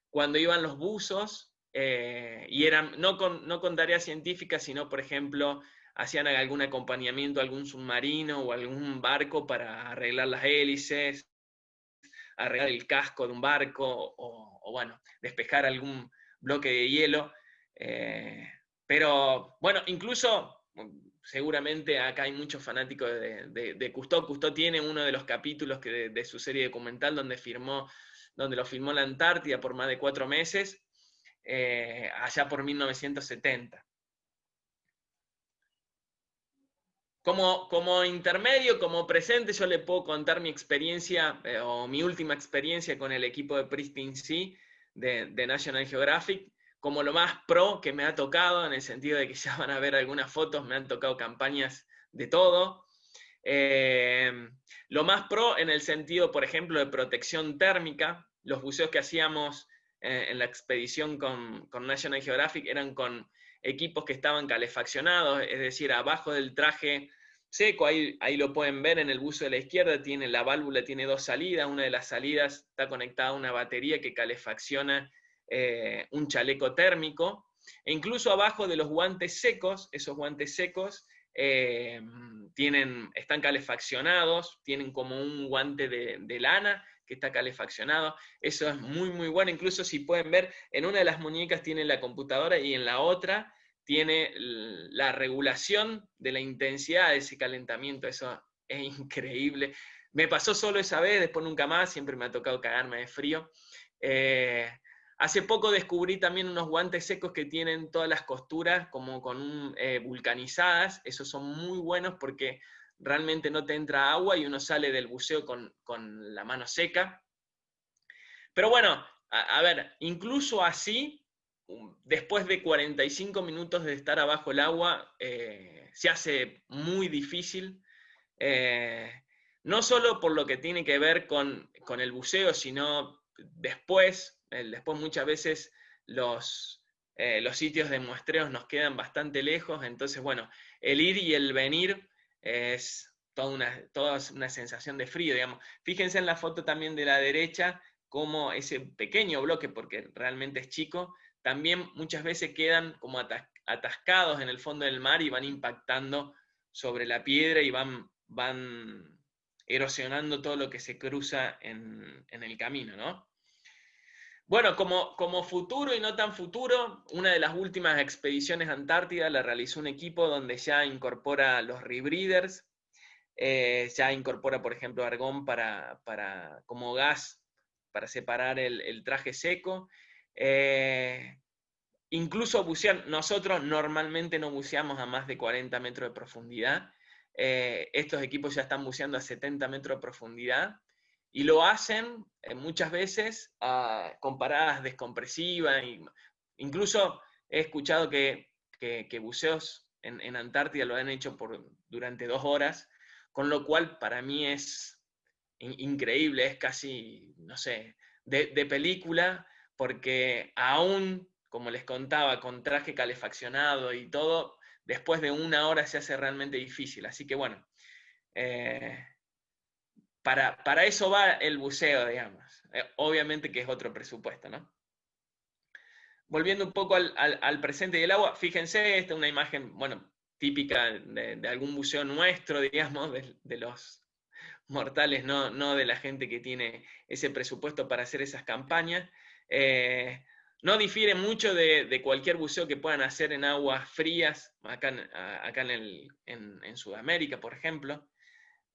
cuando iban los buzos, y eran no con tareas científicas, sino, por ejemplo, hacían algún acompañamiento a algún submarino o algún barco para arreglar las hélices, arreglar el casco de un barco, o bueno, despejar algún bloque de hielo. Pero bueno, incluso seguramente acá hay muchos fanáticos de Cousteau. Cousteau tiene uno de los capítulos de su serie documental donde lo filmó la Antártida por más de 4 meses, allá por 1970. Como intermedio, como presente, yo le puedo contar mi experiencia, o mi última experiencia con el equipo de Pristine Sea de National Geographic, como lo más pro que me ha tocado, en el sentido de que ya van a ver algunas fotos, me han tocado campañas de todo. Lo más pro en el sentido, por ejemplo, de protección térmica. Los buceos que hacíamos en la expedición con National Geographic eran con equipos que estaban calefaccionados, es decir, abajo del traje seco, ahí lo pueden ver en el buzo de la izquierda, la válvula tiene 2 salidas, una de las salidas está conectada a una batería que calefacciona un chaleco térmico, e incluso abajo de los guantes secos, esos guantes secos están calefaccionados, tienen como un guante de lana que está calefaccionado. Eso es muy muy bueno. Incluso si pueden ver, en una de las muñecas tiene la computadora y en la otra tiene la regulación de la intensidad de ese calentamiento. Eso es increíble. Me pasó solo esa vez, después nunca más, siempre me ha tocado cagarme de frío. Hace poco descubrí también unos guantes secos que tienen todas las costuras como vulcanizadas. Esos son muy buenos porque realmente no te entra agua y uno sale del buceo con la mano seca. Pero bueno, a ver, incluso así, después de 45 minutos de estar abajo el agua, se hace muy difícil. No solo por lo que tiene que ver con el buceo, sino después muchas veces los sitios de muestreos nos quedan bastante lejos, entonces bueno, el ir y el venir es toda una sensación de frío, digamos. Fíjense en la foto también de la derecha, cómo ese pequeño bloque, porque realmente es chico, también muchas veces quedan como atascados en el fondo del mar y van impactando sobre la piedra y van erosionando todo lo que se cruza en el camino, ¿no? Bueno, como futuro y no tan futuro, una de las últimas expediciones a Antártida la realizó un equipo donde ya incorpora los rebreathers, ya incorpora, por ejemplo, argón como gas para separar el traje seco. Incluso bucear, nosotros normalmente no buceamos a más de 40 metros de profundidad. Estos equipos ya están buceando a 70 metros de profundidad y lo hacen muchas veces con paradas descompresivas. Incluso he escuchado que buceos en Antártida lo han hecho durante 2 horas, con lo cual para mí es increíble, es casi, no sé, de película, porque aún, como les contaba, con traje calefaccionado y todo, después de 1 hora se hace realmente difícil. Así que bueno, para eso va el buceo, digamos. Obviamente que es otro presupuesto, ¿no? Volviendo un poco al presente del agua, fíjense, esta es una imagen, bueno, típica de algún buceo nuestro, digamos, de los mortales, no de la gente que tiene ese presupuesto para hacer esas campañas. No difiere mucho de cualquier buceo que puedan hacer en aguas frías, acá en Sudamérica, por ejemplo.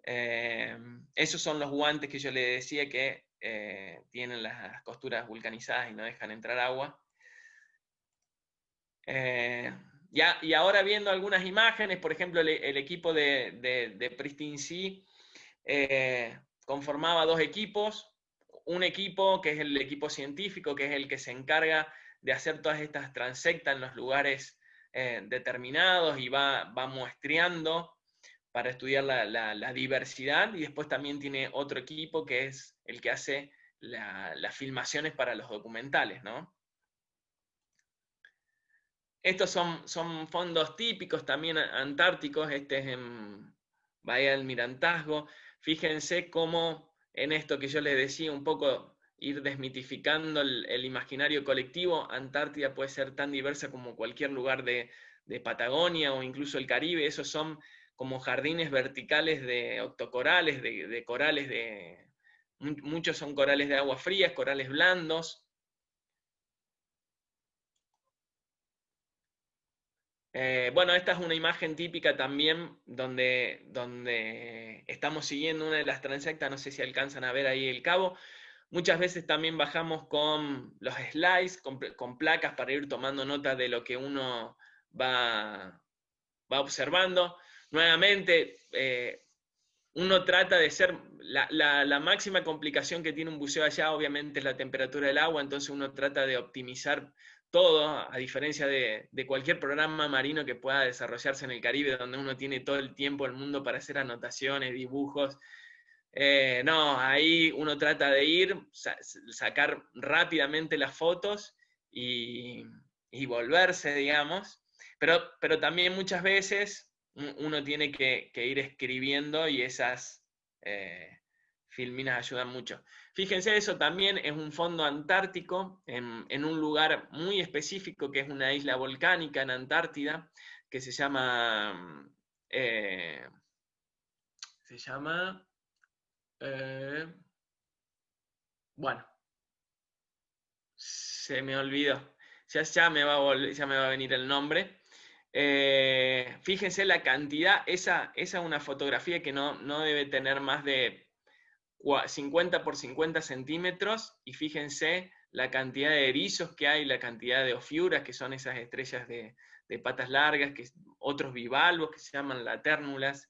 Esos son los guantes que yo le decía que tienen las costuras vulcanizadas y no dejan entrar agua. Y ahora viendo algunas imágenes, por ejemplo, el equipo de Pristine Sea conformaba 2 equipos. Un equipo que es el equipo científico, que es el que se encarga de hacer todas estas transectas en los lugares determinados y va muestreando para estudiar la diversidad, y después también tiene otro equipo que es el que hace las filmaciones para los documentales, ¿no? Estos son fondos típicos también antárticos, este es en Bahía del Mirantazgo. Fíjense cómo en esto que yo les decía, un poco ir desmitificando el imaginario colectivo, Antártida puede ser tan diversa como cualquier lugar de Patagonia o incluso el Caribe. Esos son como jardines verticales de octocorales, de corales, muchos son corales de agua frías, corales blandos. Bueno, esta es una imagen típica también donde estamos siguiendo una de las transectas, no sé si alcanzan a ver ahí el cabo. Muchas veces también bajamos con los slides, con placas para ir tomando nota de lo que uno va observando. Nuevamente, uno trata de ser, la máxima complicación que tiene un buceo allá obviamente es la temperatura del agua, entonces uno trata de optimizar todo, a diferencia de cualquier programa marino que pueda desarrollarse en el Caribe, donde uno tiene todo el tiempo del mundo para hacer anotaciones, dibujos. No, ahí uno trata de ir, sacar rápidamente las fotos y volverse, digamos, pero también muchas veces uno tiene que ir escribiendo y esas filminas ayudan mucho. Fíjense, eso también es un fondo antártico en un lugar muy específico que es una isla volcánica en Antártida que se llama bueno, se me olvidó. Ya me va a venir el nombre. Fíjense la cantidad, esa es una fotografía que no debe tener más de 50 por 50 centímetros, y fíjense la cantidad de erizos que hay, la cantidad de ofiuras, que son esas estrellas de patas largas, otros bivalvos que se llaman latérnulas.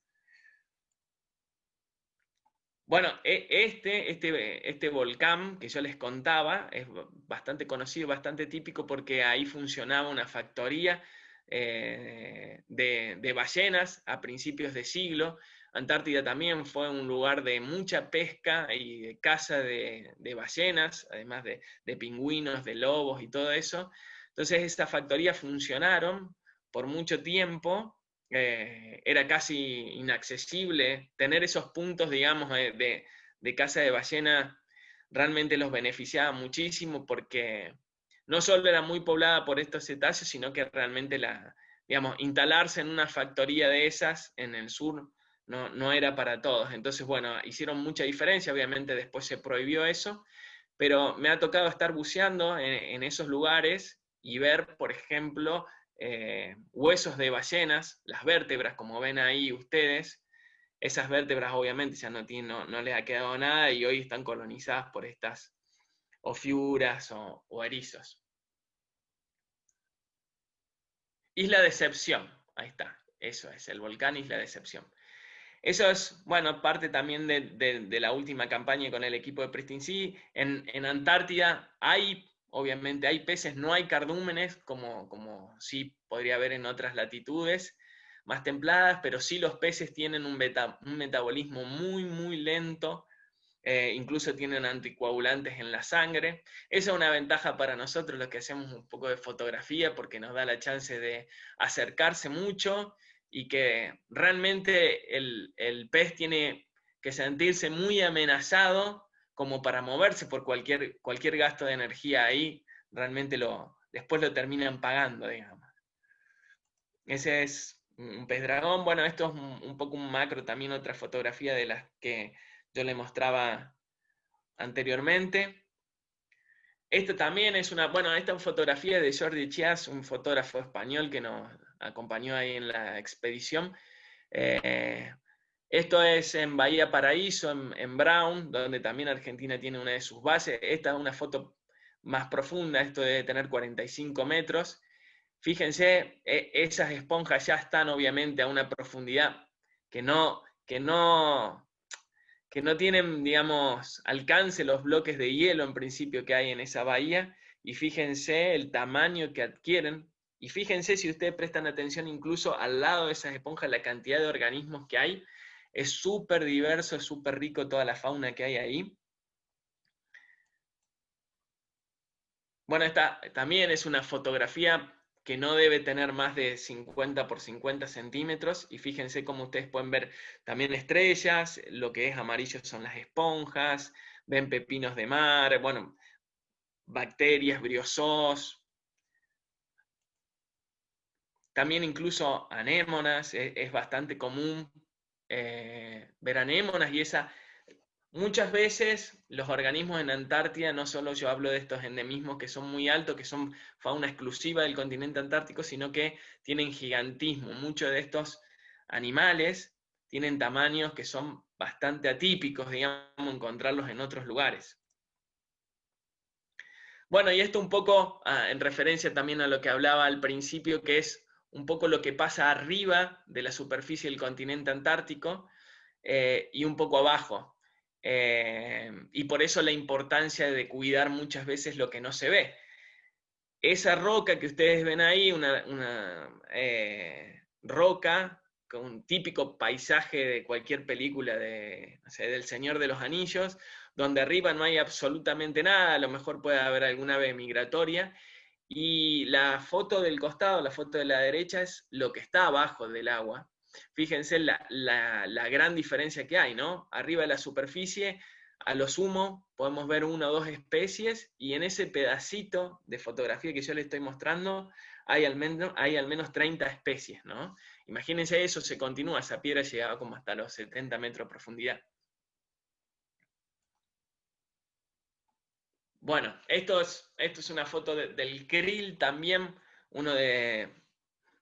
Bueno, este volcán que yo les contaba es bastante conocido, bastante típico, porque ahí funcionaba una factoría de ballenas a principios de siglo. Antártida también fue un lugar de mucha pesca y de caza de ballenas, además de pingüinos, de lobos y todo eso. Entonces estas factorías funcionaron por mucho tiempo. Era casi inaccesible. Tener esos puntos, digamos, de caza de ballena realmente los beneficiaba muchísimo, porque no solo era muy poblada por estos cetáceos, sino que realmente digamos, instalarse en una factoría de esas en el sur no era para todos. Entonces, bueno, hicieron mucha diferencia. Obviamente después se prohibió eso, pero me ha tocado estar buceando en esos lugares y ver, por ejemplo, huesos de ballenas, las vértebras, como ven ahí ustedes. Esas vértebras obviamente ya no les ha quedado nada, y hoy están colonizadas por estas ofiuras o erizos. Isla Decepción, ahí está, eso es, el volcán Isla Decepción. Eso es, bueno, parte también de la última campaña con el equipo de Pristine Sea. En Antártida obviamente hay peces, no hay cardúmenes, como sí podría haber en otras latitudes más templadas, pero sí los peces tienen un metabolismo muy, muy lento, incluso tienen anticoagulantes en la sangre. Esa es una ventaja para nosotros, los que hacemos un poco de fotografía, porque nos da la chance de acercarse mucho, y que realmente el pez tiene que sentirse muy amenazado como para moverse por cualquier gasto de energía ahí. Realmente después lo terminan pagando, digamos. Ese es un pez dragón. Bueno, esto es un poco un macro, también otra fotografía de las que yo le mostraba anteriormente. Esto también es esta fotografía de Jordi Chias, un fotógrafo español que nos acompañó ahí en la expedición. Esto es en Bahía Paraíso, en Brown, donde también Argentina tiene una de sus bases. Esta es una foto más profunda, esto debe tener 45 metros. Fíjense, esas esponjas ya están obviamente a una profundidad que no tienen, digamos, alcance los bloques de hielo en principio que hay en esa bahía, y fíjense el tamaño que adquieren, y fíjense, si ustedes prestan atención, incluso al lado de esas esponjas, la cantidad de organismos que hay. Es súper diverso, es súper rico toda la fauna que hay ahí. Bueno, esta también es una fotografía que no debe tener más de 50 por 50 centímetros, y fíjense cómo ustedes pueden ver también estrellas, lo que es amarillo son las esponjas, ven pepinos de mar, bueno, bacterias, briozoos, también incluso anémonas. Es bastante común ver anémonas, y muchas veces los organismos en Antártida, no solo yo hablo de estos endemismos que son muy altos, que son fauna exclusiva del continente antártico, sino que tienen gigantismo. Muchos de estos animales tienen tamaños que son bastante atípicos, digamos, encontrarlos en otros lugares. Bueno, y esto un poco en referencia también a lo que hablaba al principio, que es un poco lo que pasa arriba de la superficie del continente antártico y un poco abajo. Y por eso la importancia de cuidar muchas veces lo que no se ve. Esa roca que ustedes ven ahí, una roca con un típico paisaje de cualquier película del Señor de los Anillos, donde arriba no hay absolutamente nada, a lo mejor puede haber alguna ave migratoria, y la foto del costado, la foto de la derecha, es lo que está abajo del agua. Fíjense la gran diferencia que hay, ¿no? Arriba de la superficie, a lo sumo, podemos ver una o dos especies, y en ese pedacito de fotografía que yo les estoy mostrando, hay al menos 30 especies, ¿no? Imagínense eso, se continúa, esa piedra llegaba como hasta los 70 metros de profundidad. Bueno, esto es una foto del krill también, uno de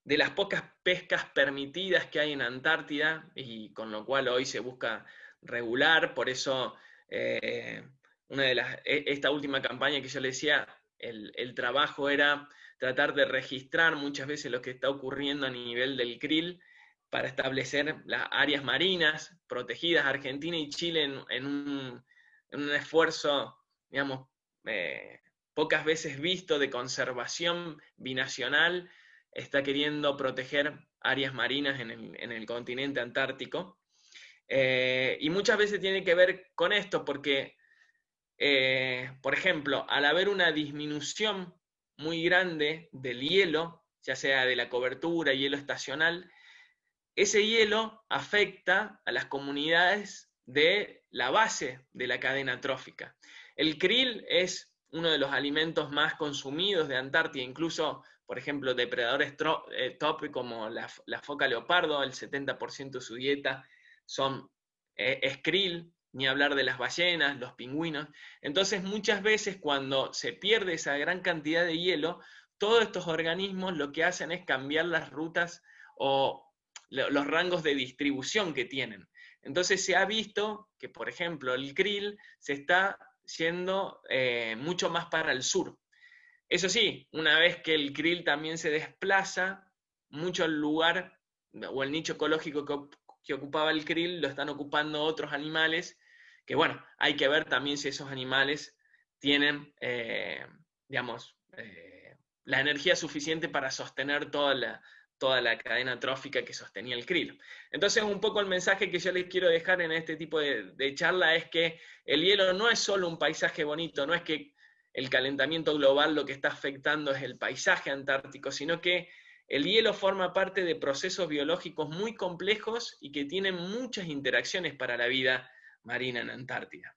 de las pocas pescas permitidas que hay en Antártida, y con lo cual hoy se busca regular. Por eso esta última campaña que yo le decía, el trabajo era tratar de registrar muchas veces lo que está ocurriendo a nivel del krill para establecer las áreas marinas protegidas. Argentina y Chile en un esfuerzo, digamos, pocas veces visto de conservación binacional, está queriendo proteger áreas marinas en el continente antártico. Y muchas veces tiene que ver con esto, porque, por ejemplo, al haber una disminución muy grande del hielo, ya sea de la cobertura, hielo estacional, ese hielo afecta a las comunidades de la base de la cadena trófica. El krill es uno de los alimentos más consumidos de Antártida, incluso, por ejemplo, depredadores top como la foca leopardo, el 70% de su dieta es krill, ni hablar de las ballenas, los pingüinos. Entonces, muchas veces cuando se pierde esa gran cantidad de hielo, todos estos organismos lo que hacen es cambiar las rutas o los rangos de distribución que tienen. Entonces se ha visto que, por ejemplo, el krill se está yendo mucho más para el sur. Eso sí, una vez que el krill también se desplaza, mucho el lugar o el nicho ecológico que ocupaba el krill lo están ocupando otros animales, que bueno, hay que ver también si esos animales tienen, digamos, la energía suficiente para sostener toda la cadena trófica que sostenía el krill. Entonces, un poco el mensaje que yo les quiero dejar en este tipo de charla es que el hielo no es solo un paisaje bonito, no es que el calentamiento global lo que está afectando es el paisaje antártico, sino que el hielo forma parte de procesos biológicos muy complejos y que tienen muchas interacciones para la vida marina en Antártida.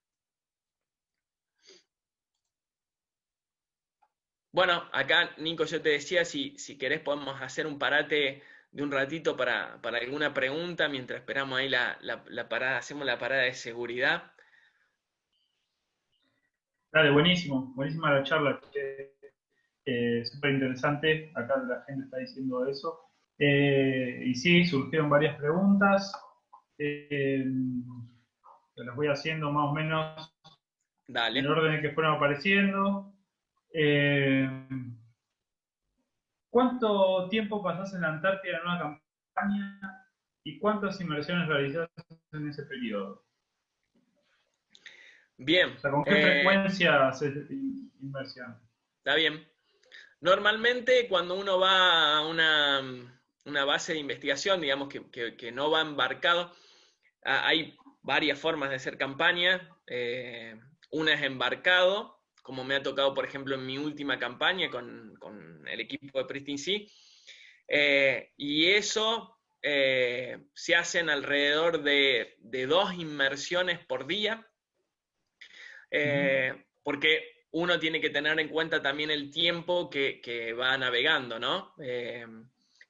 Bueno, acá, Nico, yo te decía, si querés podemos hacer un parate de un ratito para alguna pregunta, mientras esperamos ahí la parada, hacemos la parada de seguridad. Dale, buenísimo, buenísima la charla, súper interesante, acá la gente está diciendo eso. Y sí, surgieron varias preguntas, se las voy haciendo más o menos Dale. en el orden en que fueron apareciendo. ¿Cuánto tiempo pasás en la Antártida en una campaña y cuántas inmersiones realizás en ese periodo? Bien. O sea, ¿con qué frecuencia haces inmersión? Está bien. Normalmente cuando uno va a una base de investigación, digamos que no va embarcado, hay varias formas de hacer campaña. Una es embarcado, como me ha tocado, por ejemplo, en mi última campaña con el equipo de Pristine Sea. Y eso se hacen alrededor de 2 inmersiones por día, porque uno tiene que tener en cuenta también el tiempo que va navegando, ¿no?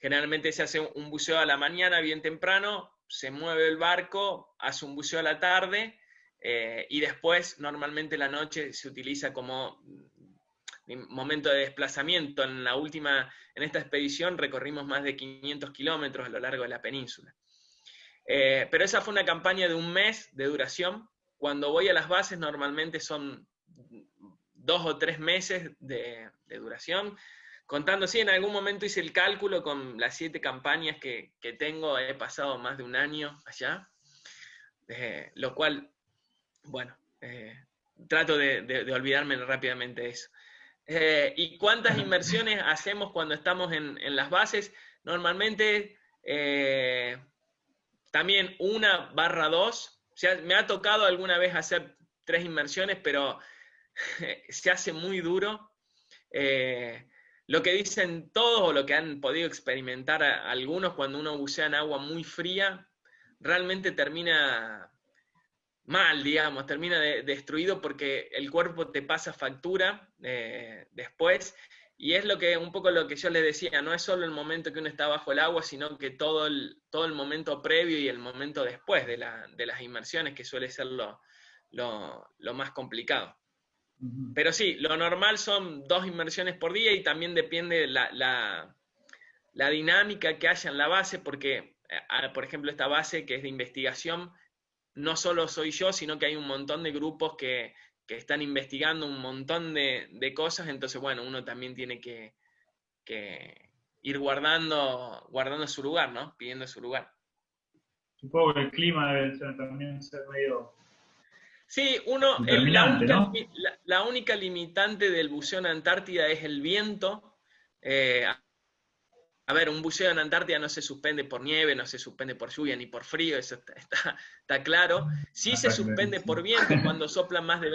Generalmente se hace un buceo a la mañana, bien temprano, se mueve el barco, hace un buceo a la tarde, y después normalmente la noche se utiliza como momento de desplazamiento. En esta expedición recorrimos más de 500 kilómetros a lo largo de la península. Pero esa fue una campaña de 1 mes de duración. Cuando voy a las bases normalmente son 2 o 3 meses de duración. Contando, sí, en algún momento hice el cálculo con las 7 campañas que tengo, he pasado más de 1 año allá, lo cual, bueno, trato de olvidarme rápidamente de eso. ¿Y cuántas inmersiones hacemos cuando estamos en las bases? Normalmente también 1/2. O sea, me ha tocado alguna vez hacer 3 inmersiones, pero se hace muy duro. Lo que dicen todos o lo que han podido experimentar algunos, cuando uno bucea en agua muy fría, realmente termina mal, digamos, termina destruido porque el cuerpo te pasa factura después. Y es un poco lo que yo les decía, no es solo el momento que uno está bajo el agua, sino que todo el momento previo y el momento después de las inmersiones, que suele ser lo más complicado. Pero sí, lo normal son 2 inmersiones por día, y también depende la dinámica que haya en la base, porque, por ejemplo, esta base que es de investigación, no solo soy yo, sino que hay un montón de grupos que están investigando un montón de cosas, entonces, bueno, uno también tiene que ir guardando su lugar, ¿no? Pidiendo su lugar. Supongo que el clima debe también ser medio Sí, determinante, ¿no? la única limitante del buceo en Antártida es el viento. A ver, un buceo en Antártida no se suspende por nieve, no se suspende por lluvia ni por frío, eso está claro. Sí se suspende por viento cuando soplan más de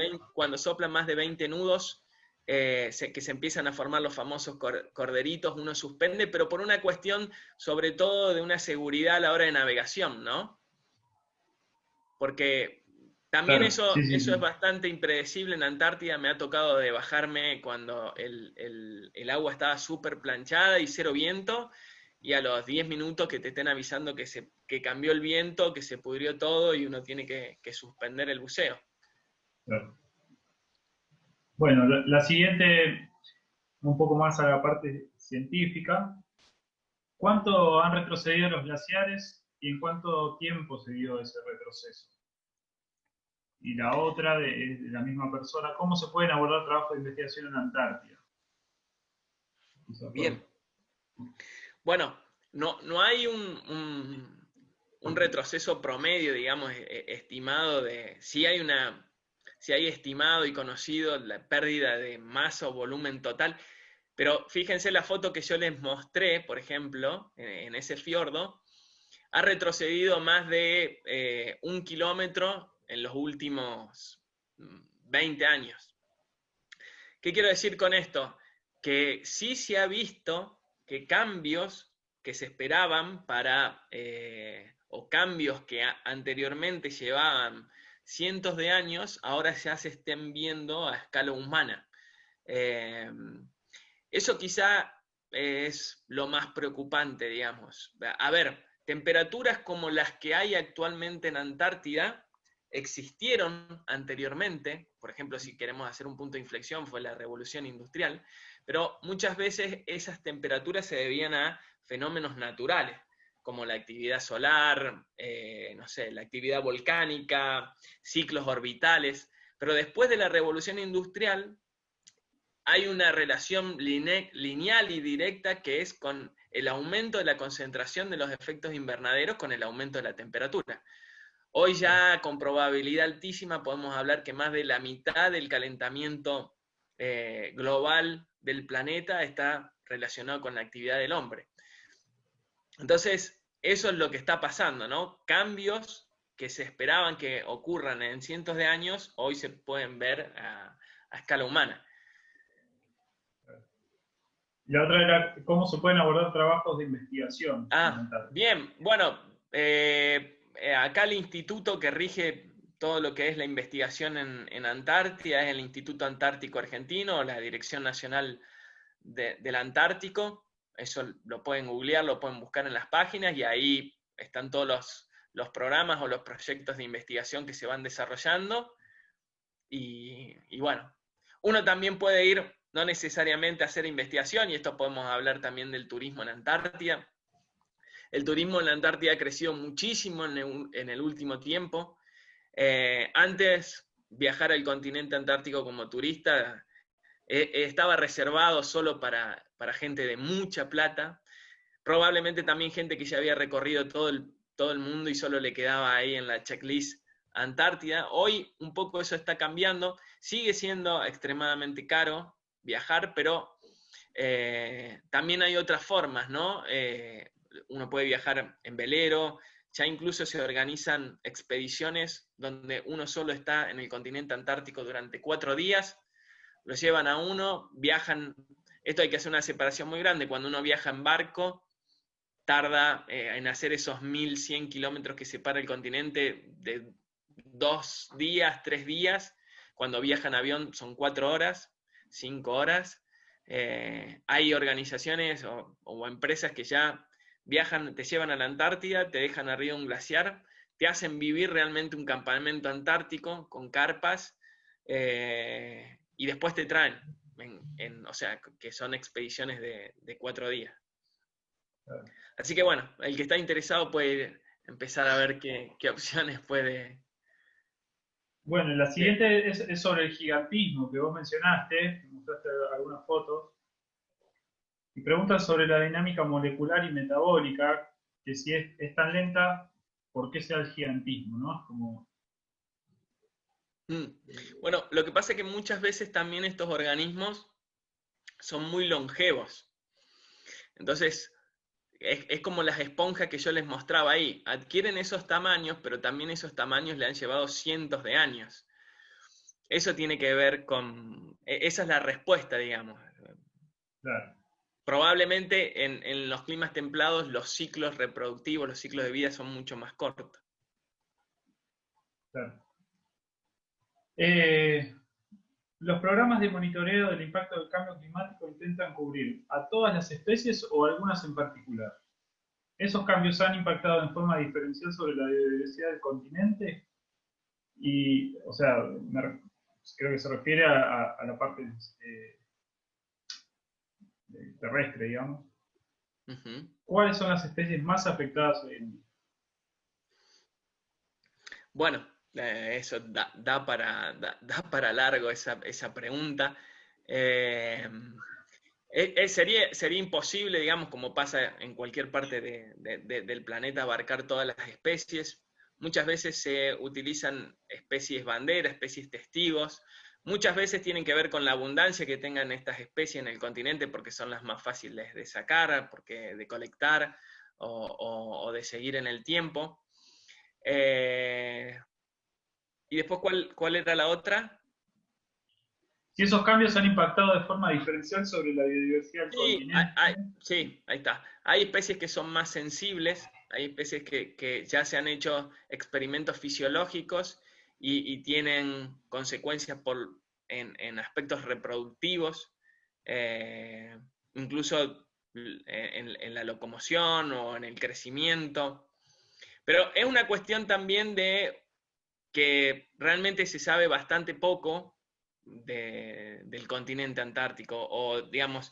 20 nudos, que se empiezan a formar los famosos corderitos, uno suspende, pero por una cuestión sobre todo de una seguridad a la hora de navegación, ¿no? Porque también Claro, sí. eso es bastante impredecible en Antártida. Me ha tocado de bajarme cuando el agua estaba súper planchada y cero viento, y a los 10 minutos que te estén avisando que cambió el viento, que se pudrió todo y uno tiene que suspender el buceo. Claro. Bueno, la siguiente, un poco más a la parte científica. ¿Cuánto han retrocedido los glaciares y en cuánto tiempo se dio ese retroceso? Y la otra, de la misma persona, ¿cómo se pueden abordar trabajos de investigación en Antártida? Bien. Bueno, no hay un retroceso promedio, digamos, estimado de... Sí hay estimado y conocido la pérdida de masa o volumen total, pero fíjense la foto que yo les mostré, por ejemplo, en ese fiordo, ha retrocedido más de 1 kilómetro en los últimos 20 años. ¿Qué quiero decir con esto? Que sí se ha visto que cambios que se esperaban o cambios que anteriormente llevaban cientos de años, ahora ya se estén viendo a escala humana. Eso quizá es lo más preocupante, digamos. A ver, temperaturas como las que hay actualmente en Antártida existieron anteriormente. Por ejemplo, si queremos hacer un punto de inflexión, fue la revolución industrial, pero muchas veces esas temperaturas se debían a fenómenos naturales, como la actividad solar, no sé, la actividad volcánica, ciclos orbitales. Pero después de la revolución industrial, hay una relación lineal y directa que es con el aumento de la concentración de los efectos invernaderos con el aumento de la temperatura. Hoy ya con probabilidad altísima podemos hablar que más de la mitad del calentamiento global del planeta está relacionado con la actividad del hombre. Entonces, eso es lo que está pasando, ¿no? Cambios que se esperaban que ocurran en cientos de años, hoy se pueden ver a escala humana. La otra era cómo se pueden abordar trabajos de investigación. Bien, bueno, acá el instituto que rige todo lo que es la investigación en Antártida es el Instituto Antártico Argentino, la Dirección Nacional del Antártico. Eso lo pueden googlear, lo pueden buscar en las páginas y ahí están todos los programas o los proyectos de investigación que se van desarrollando. Y bueno, uno también puede ir, no necesariamente a hacer investigación, y esto podemos hablar también del turismo en Antártida. El turismo en la Antártida ha crecido muchísimo en el último tiempo. Antes, viajar al continente antártico como turista estaba reservado solo para gente de mucha plata, probablemente también gente que ya había recorrido todo el mundo y solo le quedaba ahí en la checklist Antártida. Hoy un poco eso está cambiando, sigue siendo extremadamente caro viajar, pero también hay otras formas, ¿no? Uno puede viajar en velero, ya incluso se organizan expediciones donde uno solo está en el continente antártico durante 4 días, lo llevan a uno, viajan, esto hay que hacer una separación muy grande, cuando uno viaja en barco, tarda en hacer esos 1100 kilómetros que separa el continente de 2 días, 3 días, cuando viaja en avión son 4 horas, 5 horas. Hay organizaciones o empresas que ya viajan, te llevan a la Antártida, te dejan arriba de un glaciar, te hacen vivir realmente un campamento antártico con carpas, y después te traen, o sea, que son expediciones de 4 días. Así que bueno, el que está interesado puede empezar a ver qué opciones puede. Bueno, la siguiente es sobre el gigantismo que vos mencionaste, mostraste algunas fotos, y preguntan sobre la dinámica molecular y metabólica, que si es tan lenta, ¿por qué sea el gigantismo? ¿No? Es como... Bueno, lo que pasa es que muchas veces también estos organismos son muy longevos. Entonces, es como las esponjas que yo les mostraba ahí. Adquieren esos tamaños, pero también esos tamaños le han llevado cientos de años. Eso tiene que ver con... Esa es la respuesta, digamos. Claro. Probablemente en los climas templados los ciclos reproductivos, los ciclos de vida son mucho más cortos. Claro. Los programas de monitoreo del impacto del cambio climático intentan cubrir a todas las especies o algunas en particular. ¿Esos cambios han impactado en forma diferencial sobre la biodiversidad del continente? Y, o sea, creo que se refiere a la parte terrestre, digamos. ¿Cuáles son las especies más afectadas hoy en día? Bueno, eso da para largo esa pregunta. Sería imposible, digamos, como pasa en cualquier parte del planeta, abarcar todas las especies. Muchas veces se utilizan especies bandera, especies testigos. Muchas veces tienen que ver con la abundancia que tengan estas especies en el continente porque son las más fáciles de sacar, de colectar o de seguir en el tiempo. Y después, ¿cuál era la otra? Si esos cambios han impactado de forma diferencial sobre la biodiversidad del continente. Sí, ahí está. Hay especies que son más sensibles, hay especies que ya se han hecho experimentos fisiológicos y tienen consecuencias en aspectos reproductivos, incluso en la locomoción o en el crecimiento. Pero es una cuestión también de que realmente se sabe bastante poco del continente antártico, o digamos,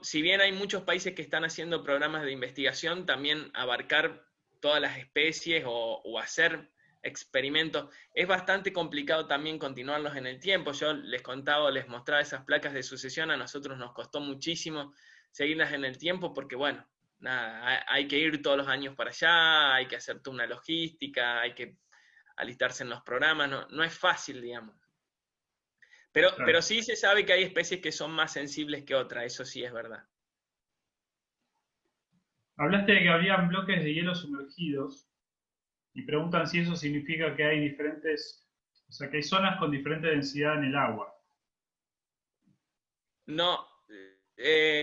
si bien hay muchos países que están haciendo programas de investigación, también abarcar todas las especies o hacer experimentos, es bastante complicado también continuarlos en el tiempo. Yo les mostraba esas placas de sucesión, a nosotros nos costó muchísimo seguirlas en el tiempo porque, bueno, nada, hay que ir todos los años para allá, hay que hacer toda una logística, hay que alistarse en los programas, no es fácil, digamos. Pero sí se sabe que hay especies que son más sensibles que otras, eso sí es verdad. Hablaste de que habían bloques de hielo sumergidos y preguntan si eso significa que hay diferentes, o sea, que hay zonas con diferente densidad en el agua. No,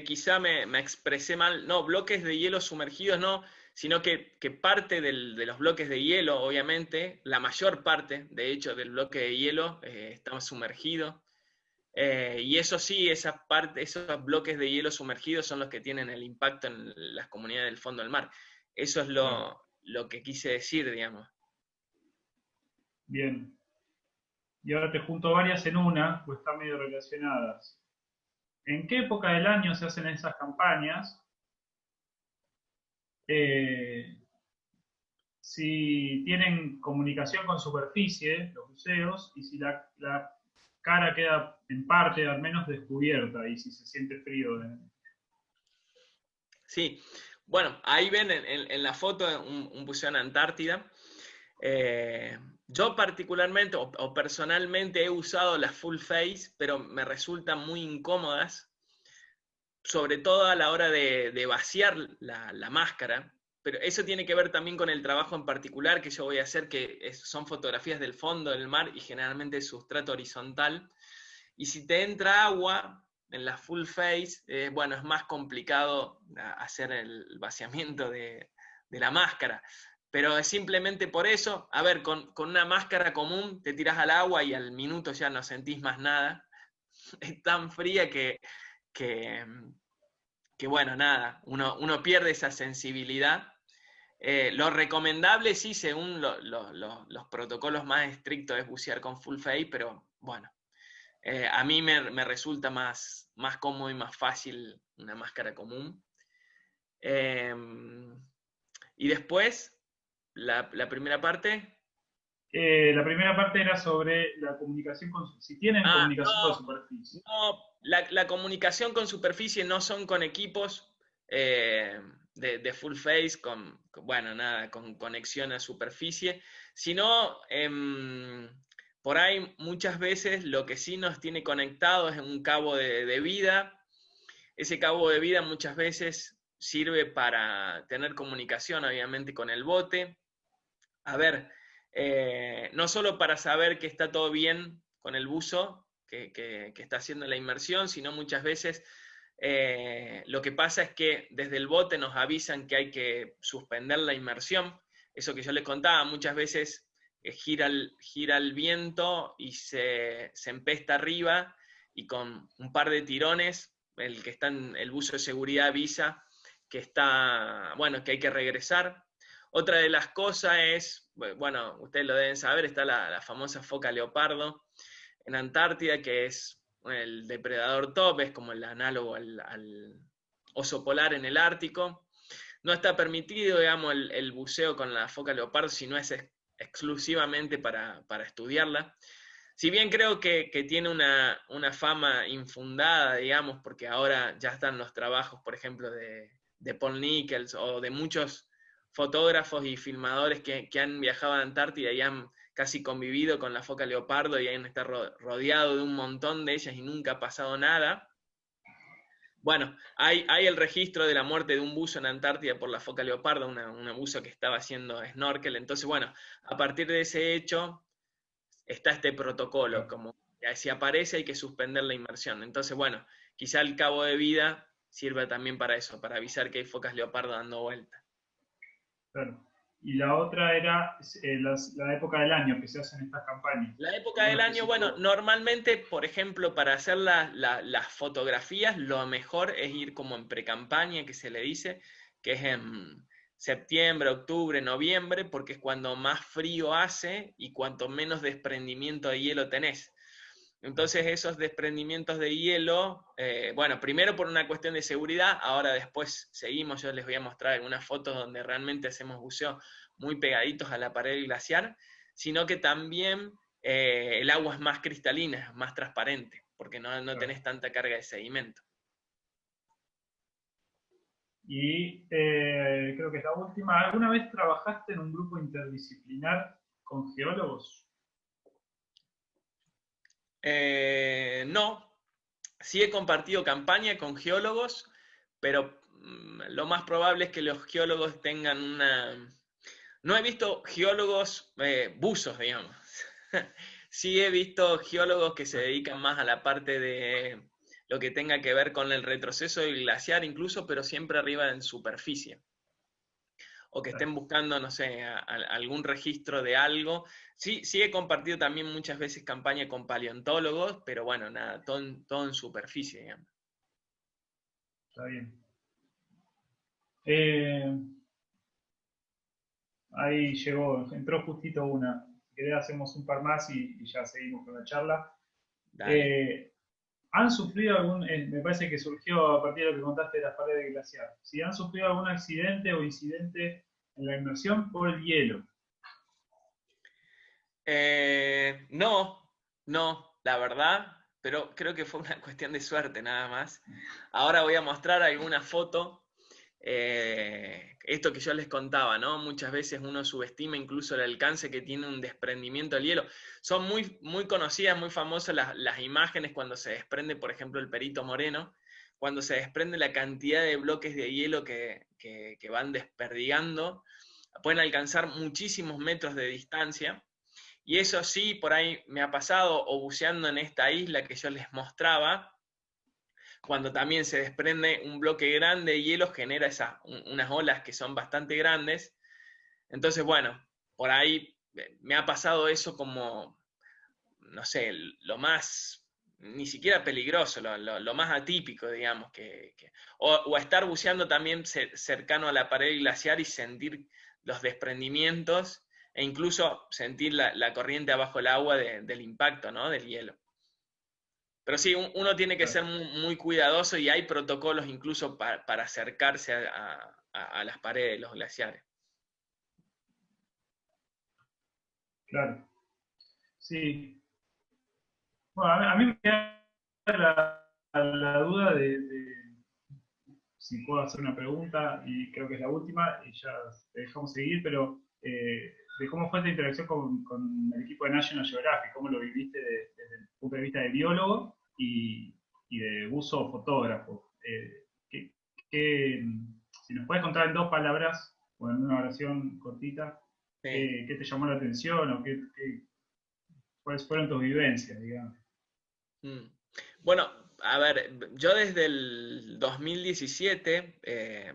quizá me expresé mal. No, bloques de hielo sumergidos no, sino que parte de los bloques de hielo, obviamente, la mayor parte, de hecho, del bloque de hielo está sumergido. Y eso sí, esos bloques de hielo sumergidos son los que tienen el impacto en las comunidades del fondo del mar. Eso es lo que quise decir, digamos. Bien. Y ahora te junto varias en una, pues están medio relacionadas. ¿En qué época del año se hacen esas campañas? Si tienen comunicación con superficie, los buceos, y si la cara queda en parte al menos descubierta, y si se siente frío. Sí, bueno, ahí ven en la foto un buceo en Antártida. Yo particularmente o personalmente he usado las full face, pero me resultan muy incómodas, sobre todo a la hora de vaciar la máscara. Pero eso tiene que ver también con el trabajo en particular que yo voy a hacer, que son fotografías del fondo del mar y generalmente sustrato horizontal. Y si te entra agua en la full face, bueno, es más complicado hacer el vaciamiento de la máscara. Pero es simplemente por eso, a ver, con una máscara común te tiras al agua y al minuto ya no sentís más nada. Es tan fría que bueno, nada, uno pierde esa sensibilidad. Lo recomendable, sí, según los protocolos más estrictos, es bucear con full face, pero bueno, a mí me resulta más cómodo y más fácil una máscara común. Y después, la primera parte. La primera parte era sobre la comunicación si tienen comunicación con superficie. No, la comunicación con superficie no son con equipos de full face, con conexión a superficie, sino por ahí muchas veces lo que sí nos tiene conectados es un cabo de vida. Ese cabo de vida muchas veces sirve para tener comunicación, obviamente, con el bote. A ver, no solo para saber que está todo bien con el buzo que está haciendo la inmersión, sino muchas veces lo que pasa es que desde el bote nos avisan que hay que suspender la inmersión. Eso que yo les contaba, muchas veces gira el viento y se empesta arriba, y con un par de tirones el que está en el buzo de seguridad avisa que que hay que regresar. Otra de las cosas es, bueno, ustedes lo deben saber, está la famosa foca leopardo en Antártida, que es el depredador top, es como el análogo al oso polar en el Ártico. No está permitido, digamos, el buceo con la foca leopardo, si no es exclusivamente para estudiarla. Si bien creo que tiene una fama infundada, digamos, porque ahora ya están los trabajos, por ejemplo, de Paul Nichols o de muchos fotógrafos y filmadores que han viajado a Antártida y han casi convivido con la foca leopardo y han estado rodeado de un montón de ellas y nunca ha pasado nada. Bueno, hay el registro de la muerte de un buzo en Antártida por la foca leopardo, una buzo que estaba haciendo snorkel. Entonces, bueno, a partir de ese hecho está este protocolo, como que si aparece hay que suspender la inmersión. Entonces, bueno, quizá el cabo de vida sirve también para eso, para avisar que hay focas leopardo dando vuelta. Claro. Y la otra era la época del año que se hacen estas campañas. La época del año, bueno, normalmente, por ejemplo, para hacer las fotografías, lo mejor es ir como en precampaña, que se le dice, que es en septiembre, octubre, noviembre, porque es cuando más frío hace y cuanto menos desprendimiento de hielo tenés. Entonces esos desprendimientos de hielo, bueno, primero por una cuestión de seguridad, ahora después seguimos, yo les voy a mostrar algunas fotos donde realmente hacemos buceo muy pegaditos a la pared glaciar, sino que también el agua es más cristalina, más transparente, porque no tenés tanta carga de sedimento. Y creo que es la última. ¿Alguna vez trabajaste en un grupo interdisciplinar con geólogos? No, sí he compartido campaña con geólogos, pero lo más probable es que los geólogos tengan una... No he visto geólogos buzos, digamos. Sí he visto geólogos que se dedican más a la parte de lo que tenga que ver con el retroceso del glaciar incluso, pero siempre arriba en superficie. O que estén buscando, no sé, algún registro de algo. Sí he compartido también muchas veces campaña con paleontólogos, pero bueno, nada, todo en superficie, digamos. Está bien. Ahí entró justito una. Si querés hacemos un par más y ya seguimos con la charla. ¿Han sufrido me parece que surgió a partir de lo que contaste de las paredes glaciares, si han sufrido algún accidente o incidente en la inmersión por el hielo? No, la verdad, pero creo que fue una cuestión de suerte nada más. Ahora voy a mostrar alguna foto. Esto que yo les contaba, ¿no? Muchas veces uno subestima incluso el alcance que tiene un desprendimiento del hielo. Son muy, muy conocidas, muy famosas las imágenes cuando se desprende, por ejemplo, el Perito Moreno, cuando se desprende la cantidad de bloques de hielo que van desperdigando, pueden alcanzar muchísimos metros de distancia. Y eso sí, por ahí me ha pasado, o buceando en esta isla que yo les mostraba, cuando también se desprende un bloque grande de hielo, genera unas olas que son bastante grandes. Entonces, bueno, por ahí me ha pasado eso como, no sé, lo más, ni siquiera peligroso, lo más atípico, digamos, o estar buceando también cercano a la pared glaciar y sentir los desprendimientos, e incluso sentir la corriente abajo del agua del impacto, ¿no? Del hielo. Pero sí, uno tiene que ser muy cuidadoso y hay protocolos incluso para acercarse a las paredes de los glaciares. Claro. Sí. Bueno, a mí me queda la duda de si puedo hacer una pregunta, y creo que es la última, y ya te dejamos seguir, pero de cómo fue esta interacción con el equipo de National Geographic, cómo lo viviste desde el punto de vista de biólogo y de buzo fotógrafo. Si nos puedes contar en 2 palabras, o en una oración cortita, Sí. ¿qué te llamó la atención o cuáles fueron tus vivencias, digamos? Bueno, a ver, yo desde el 2017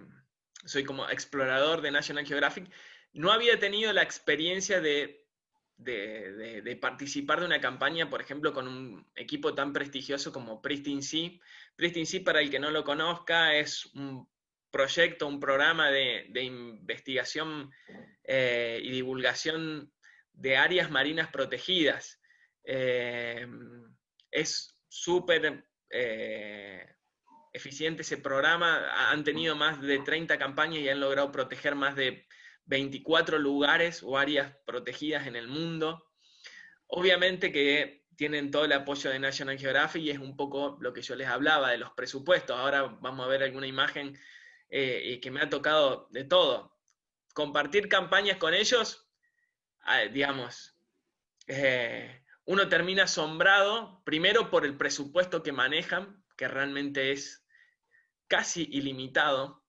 soy como explorador de National Geographic. No había tenido la experiencia de participar de una campaña, por ejemplo, con un equipo tan prestigioso como Pristine Sea. Pristine Sea, para el que no lo conozca, es un proyecto, un programa de investigación y divulgación de áreas marinas protegidas. Es súper eficiente ese programa. Han tenido más de 30 campañas y han logrado proteger más de 24 lugares o áreas protegidas en el mundo. Obviamente que tienen todo el apoyo de National Geographic y es un poco lo que yo les hablaba de los presupuestos. Ahora vamos a ver alguna imagen que me ha tocado de todo. Compartir campañas con ellos, digamos, uno termina asombrado, primero por el presupuesto que manejan, que realmente es casi ilimitado,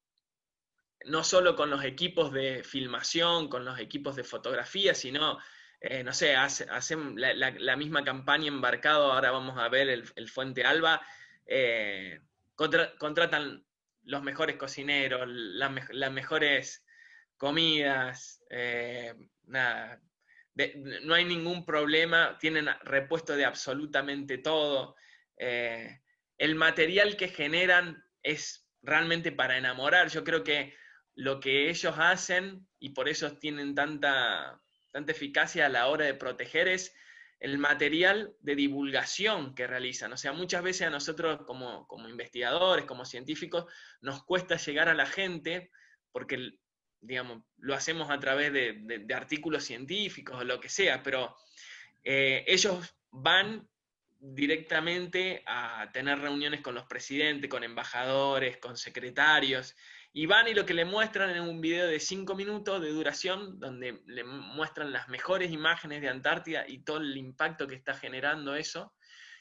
no solo con los equipos de filmación, con los equipos de fotografía, sino, no sé, hacen la misma campaña embarcado, ahora vamos a ver el Fuente Alba, contratan los mejores cocineros, las mejores comidas, nada. No hay ningún problema, tienen repuesto de absolutamente todo. El material que generan es realmente para enamorar. Yo creo que lo que ellos hacen, y por eso tienen tanta eficacia a la hora de proteger, es el material de divulgación que realizan. O sea, muchas veces a nosotros como investigadores, como científicos, nos cuesta llegar a la gente porque, digamos, lo hacemos a través de artículos científicos o lo que sea, pero ellos van directamente a tener reuniones con los presidentes, con embajadores, con secretarios, y van y lo que le muestran en un video de 5 minutos de duración, donde le muestran las mejores imágenes de Antártida y todo el impacto que está generando eso,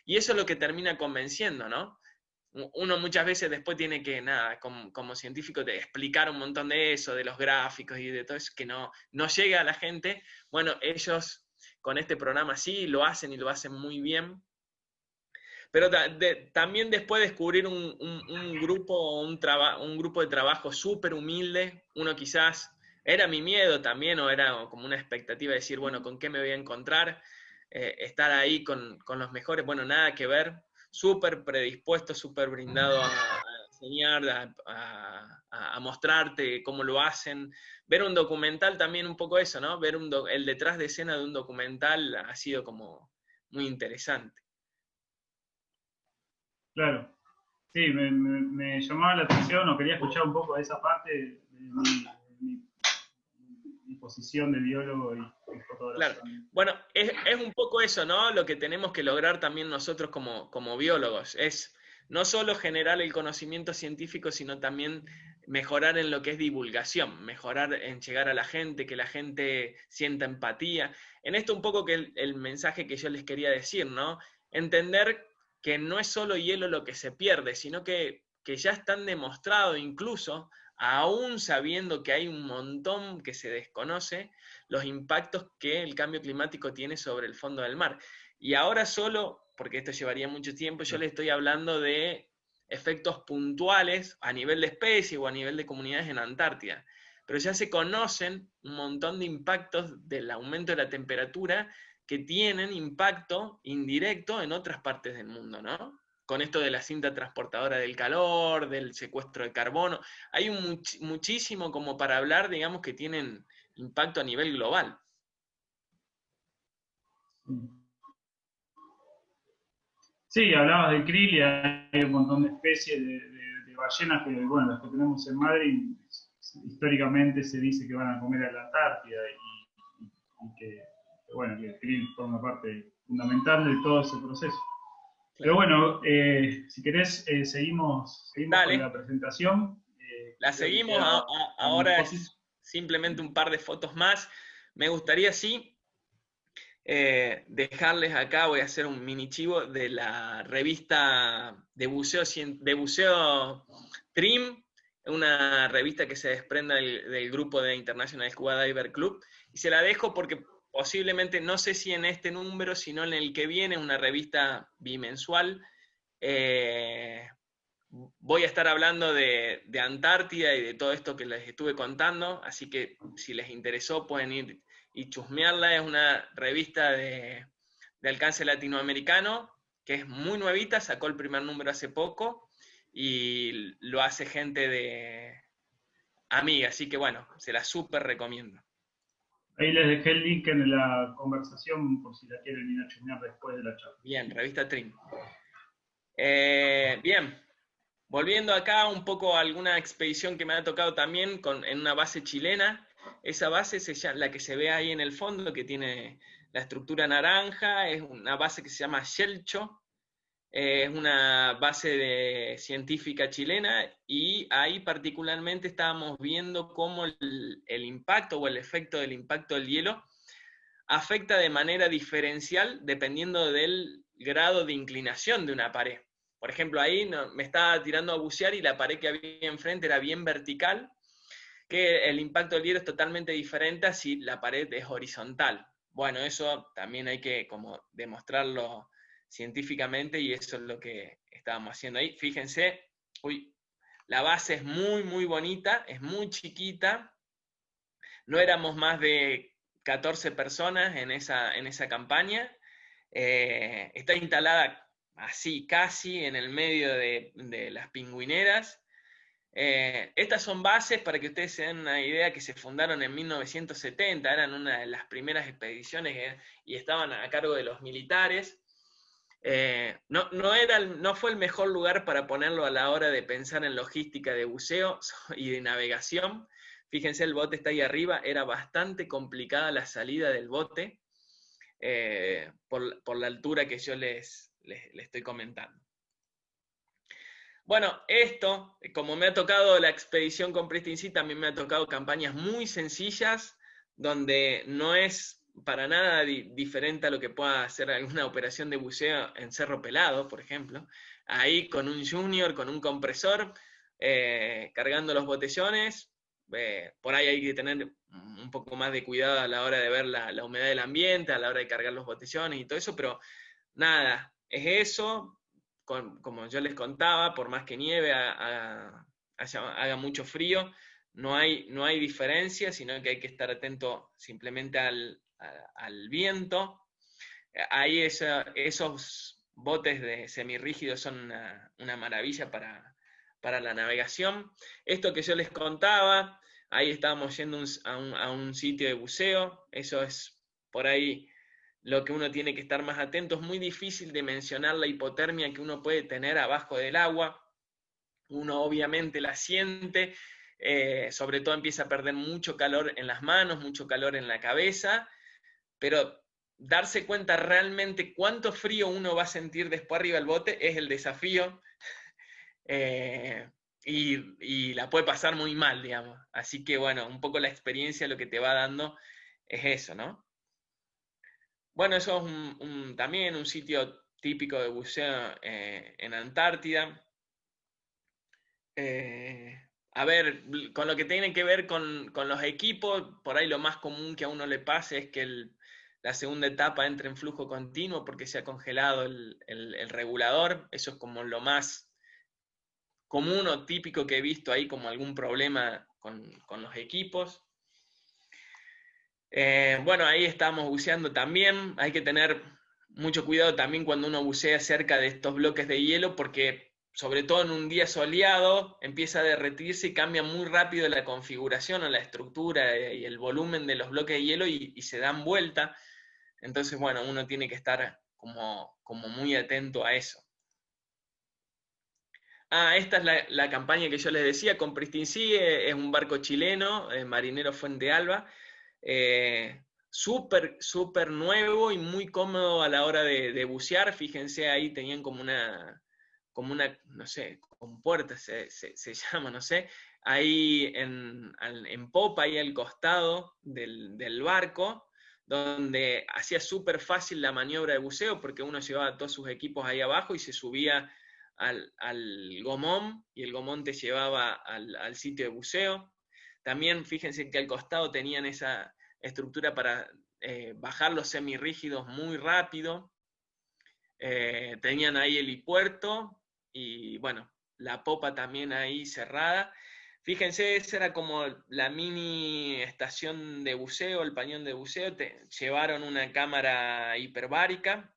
y eso es lo que termina convenciendo, ¿no? Uno muchas veces después tiene que, nada, como científico, de explicar un montón de eso, de los gráficos y de todo eso, que no llega a la gente. Bueno, ellos con este programa sí lo hacen y lo hacen muy bien. Pero también después descubrir un grupo de trabajo súper humilde, uno quizás, era mi miedo también, o era como una expectativa de decir, bueno, ¿con qué me voy a encontrar? Estar ahí con los mejores, bueno, nada que ver, súper predispuesto, súper brindado a enseñar, a mostrarte cómo lo hacen. Ver un documental también un poco eso, ¿no? Ver el detrás de escena de un documental ha sido como muy interesante. Claro. Sí, me llamaba la atención, o quería escuchar un poco de esa parte de mi posición de biólogo y fotógrafo. Claro. Bueno, es un poco eso, ¿no? Lo que tenemos que lograr también nosotros como biólogos. Es no solo generar el conocimiento científico, sino también mejorar en lo que es divulgación, mejorar en llegar a la gente, que la gente sienta empatía. En esto un poco que el mensaje que yo les quería decir, ¿no? Entender que no es solo hielo lo que se pierde, sino que ya están demostrados incluso, aún sabiendo que hay un montón que se desconoce, los impactos que el cambio climático tiene sobre el fondo del mar. Y ahora solo, porque esto llevaría mucho tiempo, yo les estoy hablando de efectos puntuales a nivel de especie o a nivel de comunidades en Antártida. Pero ya se conocen un montón de impactos del aumento de la temperatura que tienen impacto indirecto en otras partes del mundo, ¿no? Con esto de la cinta transportadora del calor, del secuestro de carbono, hay muchísimo como para hablar, digamos, que tienen impacto a nivel global. Sí, hablabas de krill y hay un montón de especies de ballenas que, bueno, las que tenemos en Madrid, históricamente se dice que van a comer a la Antártida y que, bueno, que el krill forma parte fundamental de todo ese proceso. Pero bueno, si querés, seguimos con la presentación. La seguimos, ahora es simplemente un par de fotos más. Me gustaría, sí, dejarles acá, voy a hacer un mini chivo de la revista de buceo TRIM, una revista que se desprende del grupo de International Scuba Diver Club, y se la dejo porque posiblemente, no sé si en este número, sino en el que viene, una revista bimensual. Voy a estar hablando de Antártida y de todo esto que les estuve contando, así que si les interesó pueden ir y chusmearla. Es una revista de alcance latinoamericano, que es muy nuevita, sacó el primer número hace poco, y lo hace gente de amiga, así que bueno, se la súper recomiendo. Ahí les dejé el link en la conversación por si la quieren ir a chusmear después de la charla. Bien, revista TRIM. Bien, volviendo acá un poco a alguna expedición que me ha tocado también en una base chilena. Esa base es la que se ve ahí en el fondo, que tiene la estructura naranja, es una base que se llama Xelcho, es una base científica chilena, y ahí particularmente estábamos viendo cómo el impacto o el efecto del impacto del hielo afecta de manera diferencial dependiendo del grado de inclinación de una pared. Por ejemplo, ahí me estaba tirando a bucear y la pared que había enfrente era bien vertical, que el impacto del hielo es totalmente diferente a si la pared es horizontal. Bueno, eso también hay que como demostrarlo científicamente, y eso es lo que estábamos haciendo ahí. Fíjense, la base es muy, muy bonita, es muy chiquita. No éramos más de 14 personas en esa campaña. Está instalada así, casi en el medio de las pingüineras. Estas son bases, para que ustedes se den una idea, que se fundaron en 1970, eran una de las expediciones y estaban a cargo de los militares. No fue el mejor lugar para ponerlo a la hora de pensar en logística de buceo y de navegación. Fíjense, el bote está ahí arriba, era bastante complicada la salida del bote por la altura que yo les estoy comentando. Bueno, esto, como me ha tocado la expedición con Pristine Sea, también me ha tocado campañas muy sencillas, donde no es para nada diferente a lo que pueda hacer alguna operación de buceo en Cerro Pelado, por ejemplo. Ahí con un junior, con un compresor, cargando los botellones. Por ahí hay que tener un poco más de cuidado a la hora de ver la humedad del ambiente, a la hora de cargar los botellones y todo eso, pero nada, es eso. Como yo les contaba, por más que nieve, haga mucho frío, no hay diferencia, sino que hay que estar atento simplemente al viento. Ahí esos botes de semirrígidos son una maravilla para la navegación. Esto que yo les contaba, ahí estábamos yendo a un sitio de buceo, eso es por ahí lo que uno tiene que estar más atento. Es muy difícil de mencionar la hipotermia que uno puede tener abajo del agua. Uno obviamente la siente, sobre todo empieza a perder mucho calor en las manos, mucho calor en la cabeza, pero darse cuenta realmente cuánto frío uno va a sentir después arriba del bote es el desafío, y la puede pasar muy mal, digamos. Así que bueno, un poco la experiencia lo que te va dando es eso, ¿no? Bueno, eso es también un sitio típico de buceo en Antártida. A ver, con lo que tiene que ver con los equipos, por ahí lo más común que a uno le pase es que la segunda etapa entre en flujo continuo porque se ha congelado el regulador. Eso es como lo más común o típico que he visto ahí como algún problema con los equipos. Bueno, ahí estamos buceando también. Hay que tener mucho cuidado también cuando uno bucea cerca de estos bloques de hielo, porque sobre todo en un día soleado empieza a derretirse y cambia muy rápido la configuración o la estructura y el volumen de los bloques de hielo y se dan vuelta. Entonces, bueno, uno tiene que estar como muy atento a eso. Esta es la campaña que yo les decía, con Pristine Sea, es un barco chileno, Marinero Fuente Alba, súper nuevo y muy cómodo a la hora de bucear. Fíjense, ahí tenían como una no sé, compuerta se llama, no sé, ahí en popa, ahí al costado del barco, donde hacía súper fácil la maniobra de buceo, porque uno llevaba todos sus equipos ahí abajo y se subía al gomón, y el gomón te llevaba al sitio de buceo. También fíjense que al costado tenían esa estructura para bajar los semirrígidos muy rápido. Tenían ahí el helipuerto y bueno, la popa también ahí cerrada. Fíjense, esa era como la mini estación de buceo, el pañón de buceo. Llevaron una cámara hiperbárica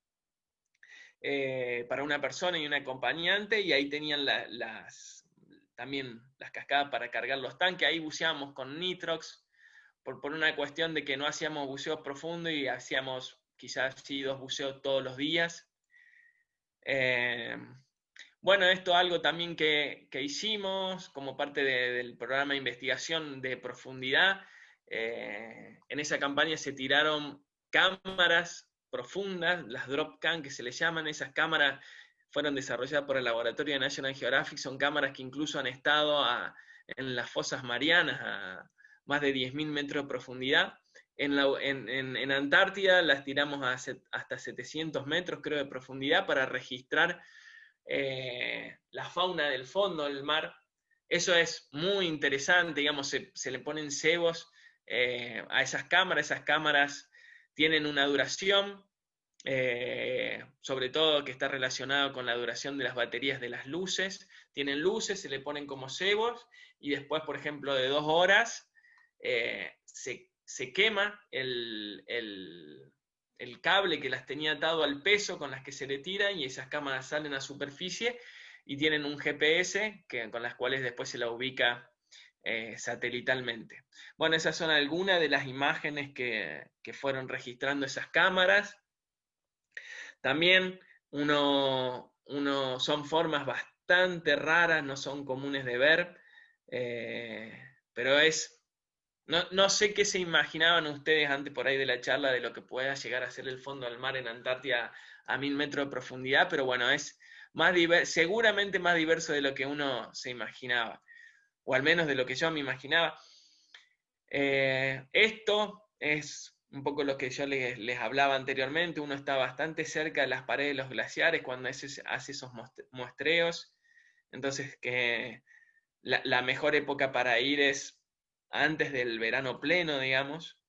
para una persona y un acompañante, y ahí tenían también las cascadas para cargar los tanques. Ahí buceábamos con Nitrox, por una cuestión de que no hacíamos buceo profundo y hacíamos quizás sí 2 buceos todos los días. Bueno, esto es algo también que hicimos como parte del programa de investigación de profundidad. En esa campaña se tiraron cámaras profundas, las drop cam que se les llaman. Esas cámaras fueron desarrolladas por el laboratorio de National Geographic, son cámaras que incluso han estado en las fosas marianas a más de 10.000 metros de profundidad. En Antártida las tiramos hasta 700 metros, creo, de profundidad, para registrar la fauna del fondo del mar. Eso es muy interesante, digamos, se le ponen cebos a esas cámaras tienen una duración, sobre todo que está relacionado con la duración de las baterías de las luces. Tienen luces, se le ponen como cebos, y después, por ejemplo, de 2 horas, se quema el cable que las tenía atado al peso con las que se le tiran, y esas cámaras salen a superficie y tienen un GPS con las cuales después se la ubica satelitalmente. Bueno, esas son algunas de las imágenes que fueron registrando esas cámaras. También son formas bastante raras, no son comunes de ver, pero no sé qué se imaginaban ustedes antes por ahí de la charla de lo que pueda llegar a ser el fondo del mar en Antártida a 1000 metros de profundidad, pero bueno, es seguramente más diverso de lo que uno se imaginaba, o al menos de lo que yo me imaginaba. Esto es un poco lo que yo les hablaba anteriormente. Uno está bastante cerca de las paredes de los glaciares cuando hace esos muestreos, entonces que la mejor época para ir es antes del verano pleno, digamos.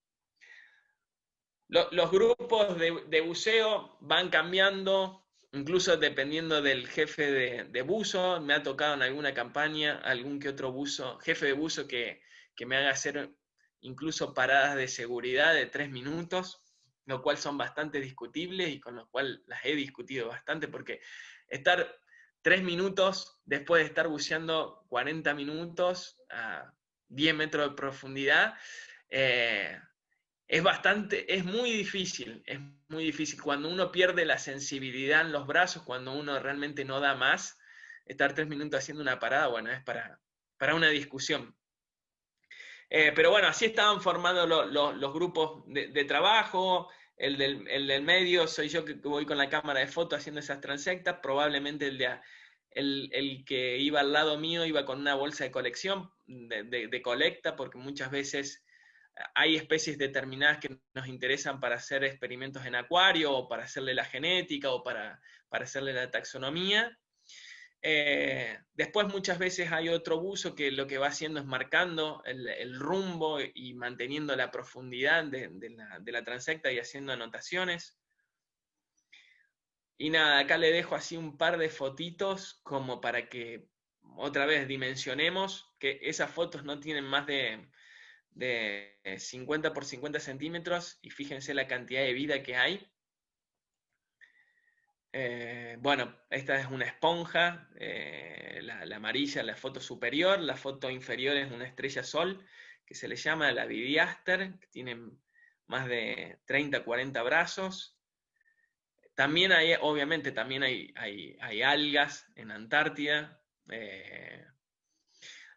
Los grupos de buceo van cambiando, incluso dependiendo del jefe de buzo. Me ha tocado en alguna campaña algún que otro jefe de buzo que me haga hacer incluso paradas de seguridad de 3 minutos, lo cual son bastante discutibles y con lo cual las he discutido bastante, porque estar 3 minutos después de estar buceando 40 minutos a 10 metros de profundidad, es muy difícil, Cuando uno pierde la sensibilidad en los brazos, cuando uno realmente no da más, estar 3 minutos haciendo una parada, bueno, es para una discusión. Pero bueno, así estaban formando los grupos de trabajo. El del medio soy yo, que voy con la cámara de foto haciendo esas transectas. Probablemente el que iba al lado mío iba con una bolsa de colección, de colecta, porque muchas veces hay especies determinadas que nos interesan para hacer experimentos en acuario, o para hacerle la genética, o para hacerle la taxonomía. Después muchas veces hay otro buzo que lo que va haciendo es marcando el rumbo y manteniendo la profundidad de la transecta y haciendo anotaciones. Y nada, acá le dejo así un par de fotitos como para que otra vez dimensionemos, que esas fotos no tienen más de 50 por 50 centímetros, y fíjense la cantidad de vida que hay. Bueno, esta es una esponja, la amarilla, la foto superior. La foto inferior es una estrella sol, que se le llama la Vidiaster, que tiene más de 30-40 brazos. También hay, obviamente, también hay algas en Antártida.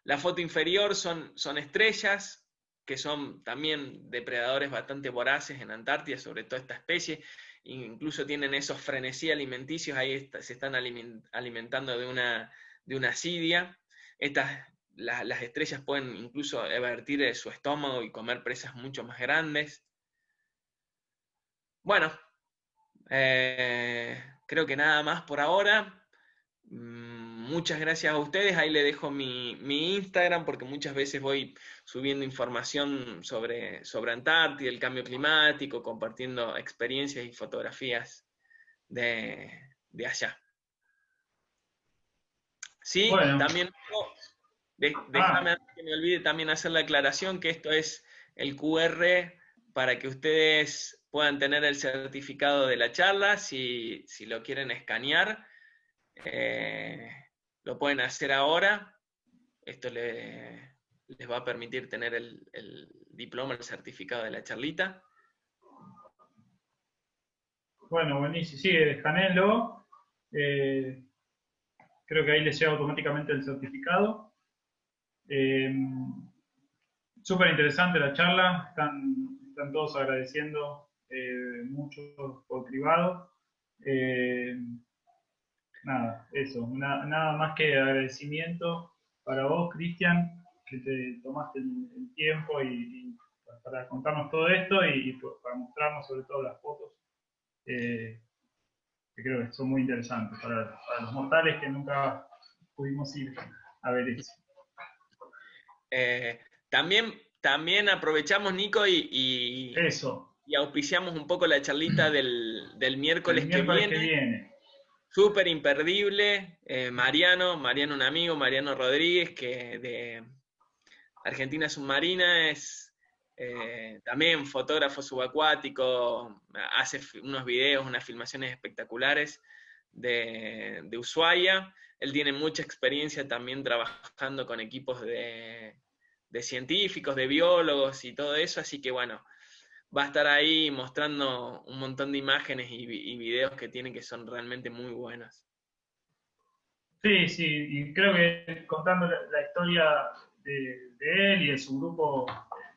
La foto inferior son estrellas, que son también depredadores bastante voraces en Antártida, sobre todo esta especie. Incluso tienen esos frenesí alimenticios, ahí se están alimentando de una asidia. Las estrellas pueden incluso evertir su estómago y comer presas mucho más grandes. Bueno, creo que nada más por ahora. Muchas gracias a ustedes. Ahí le dejo mi Instagram, porque muchas veces voy subiendo información sobre Antártida, el cambio climático, compartiendo experiencias y fotografías de allá. Sí, Bueno. también déjame antes que me olvide también hacer la aclaración que esto es el QR para que ustedes puedan tener el certificado de la charla. Si lo quieren escanear, lo pueden hacer ahora. Esto les va a permitir tener el diploma, el certificado de la charlita. Bueno, buenísimo. Sí, escanéenlo. Creo que ahí les llega automáticamente el certificado. Súper interesante la charla. Están todos agradeciendo mucho por privado. Nada, eso. Nada más que agradecimiento para vos, Cristian, que te tomaste el tiempo y para contarnos todo esto y para mostrarnos sobre todo las fotos. Que creo que son muy interesantes para los mortales que nunca pudimos ir a ver eso. También aprovechamos, Nico, y auspiciamos un poco la charlita del miércoles, que viene. Súper imperdible. Mariano, un amigo, Mariano Rodríguez, que de Argentina Submarina, es también fotógrafo subacuático, hace unos videos, unas filmaciones espectaculares de Ushuaia. Él tiene mucha experiencia también trabajando con equipos de científicos, de biólogos y todo eso, así que bueno, va a estar ahí mostrando un montón de imágenes y videos que tiene, que son realmente muy buenos. Sí, y creo que contando la historia de él y de su grupo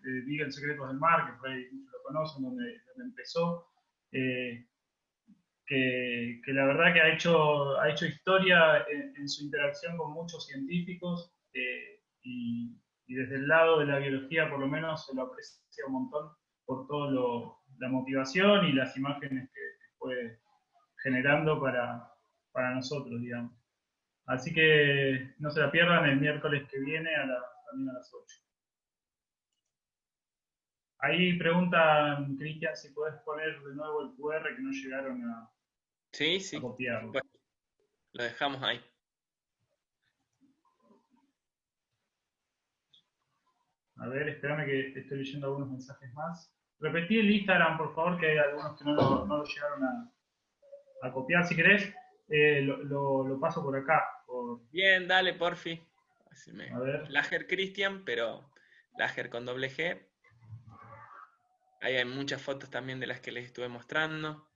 de Beagle Secretos del Mar, que por ahí lo conocen, donde empezó, que la verdad que ha hecho historia en su interacción con muchos científicos, y desde el lado de la biología por lo menos se lo aprecia un montón por toda la motivación y las imágenes que fue generando para nosotros, digamos. Así que no se la pierdan el miércoles que viene también a las 8. Ahí preguntan, Cristian, si puedes poner de nuevo el QR, que no llegaron a copiarlo. Bueno, lo dejamos ahí. A ver, espérame que estoy leyendo algunos mensajes más. Repetí el Instagram, por favor, que hay algunos que no lo llegaron a copiar. Si querés, lo paso por acá. Bien, dale, porfi. A ver. Lager Cristian, pero Lager con doble G. Ahí hay muchas fotos también de las que les estuve mostrando.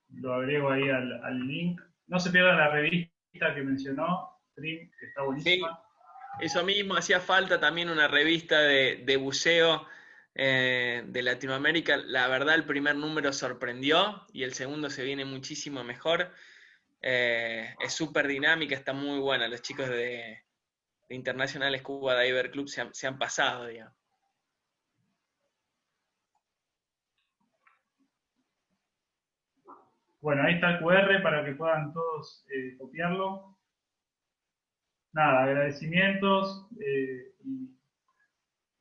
Lo agrego ahí al link. No se pierdan la revista que mencionó, Trim, que está buenísima. Sí, eso mismo, hacía falta también una revista de buceo de Latinoamérica. La verdad, el primer número sorprendió y el segundo se viene muchísimo mejor. Es súper dinámica, está muy buena. Los chicos de International Scuba Diver Club se han pasado, digamos. Bueno, ahí está el QR para que puedan todos copiarlo. Nada, agradecimientos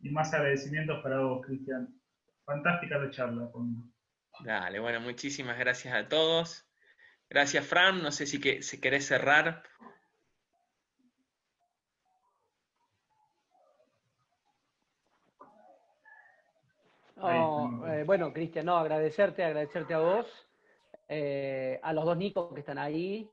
y más agradecimientos para vos, Cristian. Fantástica la charla conmigo. Dale, bueno, muchísimas gracias a todos. Gracias, Fran. No sé si querés cerrar. Bueno, Cristian, agradecerte a vos, a los dos Nicos que están ahí,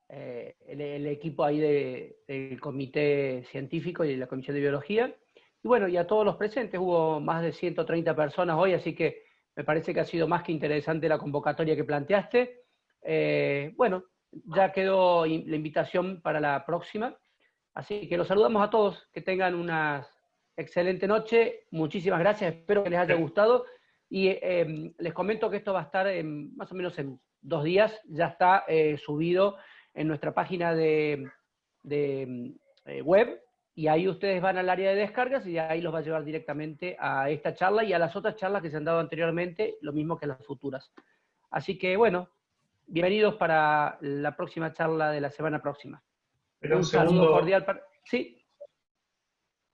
el equipo ahí del comité científico y de la Comisión de Biología, Y bueno, y a todos los presentes, hubo más de 130 personas hoy, así que me parece que ha sido más que interesante la convocatoria que planteaste. Bueno, ya quedó la invitación para la próxima, así que los saludamos a todos, que tengan una excelente noche, muchísimas gracias, espero que les haya gustado, y les comento que esto va a estar más o menos en 2 días, ya está subido en nuestra página de web, y ahí ustedes van al área de descargas y ahí los va a llevar directamente a esta charla y a las otras charlas que se han dado anteriormente, lo mismo que las futuras. Así que bueno, bienvenidos para la próxima charla de la semana próxima. Pero un saludo cordial para... Sí.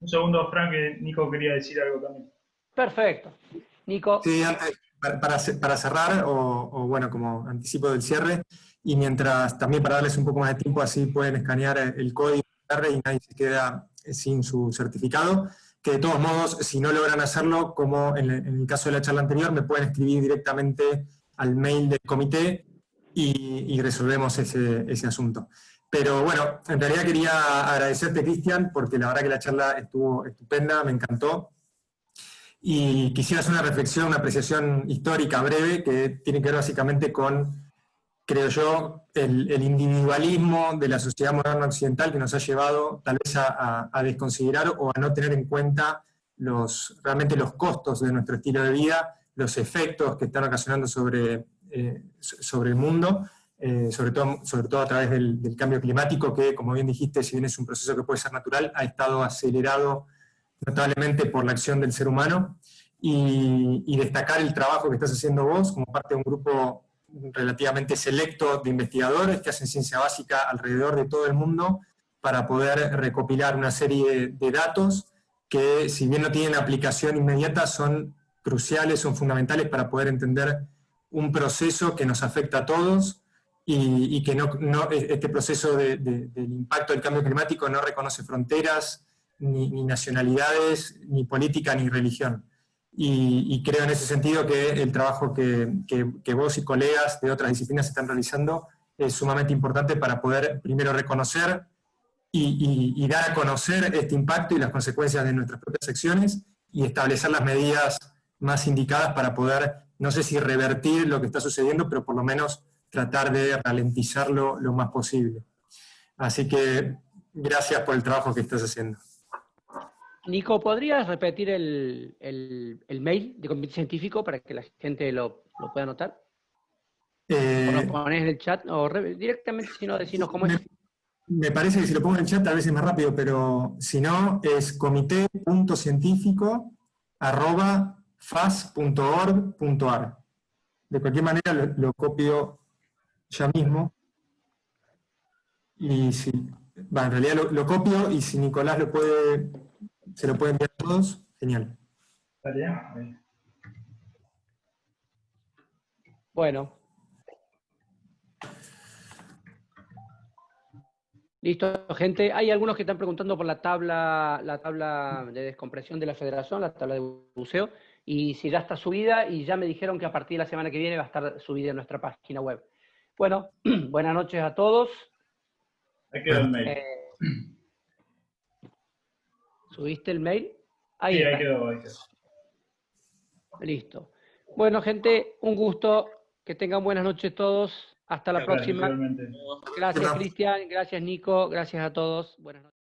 Un segundo, Frank, que Nico quería decir algo también. Perfecto. Nico. Sí, antes, para cerrar, o bueno, como anticipo del cierre, y mientras también para darles un poco más de tiempo, así pueden escanear el código y nadie se queda sin su certificado, que de todos modos, si no logran hacerlo, como en el caso de la charla anterior, me pueden escribir directamente al mail del comité y resolvemos ese asunto. Pero bueno, en realidad quería agradecerte, Cristian, porque la verdad que la charla estuvo estupenda, me encantó. Y quisiera hacer una reflexión, una apreciación histórica breve, que tiene que ver básicamente con, creo yo, el individualismo de la sociedad moderna occidental que nos ha llevado tal vez a desconsiderar o a no tener en cuenta realmente los costos de nuestro estilo de vida, los efectos que están ocasionando sobre el mundo, sobre todo a través del cambio climático, que, como bien dijiste, si bien es un proceso que puede ser natural, ha estado acelerado notablemente por la acción del ser humano, y destacar el trabajo que estás haciendo vos como parte de un grupo relativamente selecto de investigadores que hacen ciencia básica alrededor de todo el mundo para poder recopilar una serie de datos que, si bien no tienen aplicación inmediata, son cruciales, son fundamentales para poder entender un proceso que nos afecta a todos y que este proceso del impacto del cambio climático no reconoce fronteras, ni nacionalidades, ni política, ni religión. Y creo en ese sentido que el trabajo que vos y colegas de otras disciplinas están realizando es sumamente importante para poder primero reconocer y dar a conocer este impacto y las consecuencias de nuestras propias acciones y establecer las medidas más indicadas para poder, no sé si revertir lo que está sucediendo, pero por lo menos tratar de ralentizarlo lo más posible. Así que gracias por el trabajo que estás haciendo. Nico, ¿podrías repetir el mail de comité científico para que la gente lo pueda anotar? ¿O lo ponés en el chat? O directamente, si no, decinos cómo es. Me parece que si lo pongo en el chat tal vez es más rápido, pero si no, es comité.científico@fas.org.ar. De cualquier manera lo copio ya mismo. Y si, en realidad lo copio, y si Nicolás se lo puede enviar a todos, genial. Bueno. Listo, gente. Hay algunos que están preguntando por la tabla de descompresión de la Federación, la tabla de buceo, y si ya está subida, y ya me dijeron que a partir de la semana que viene va a estar subida en nuestra página web. Bueno, buenas noches a todos. Ahí quedó el mail. ¿Subiste el mail? Ahí sí, está. ahí quedó. Listo. Bueno, gente, un gusto. Que tengan buenas noches todos. Hasta la próxima. Gracias, Cristian. Gracias, Nico. Gracias a todos. Buenas noches.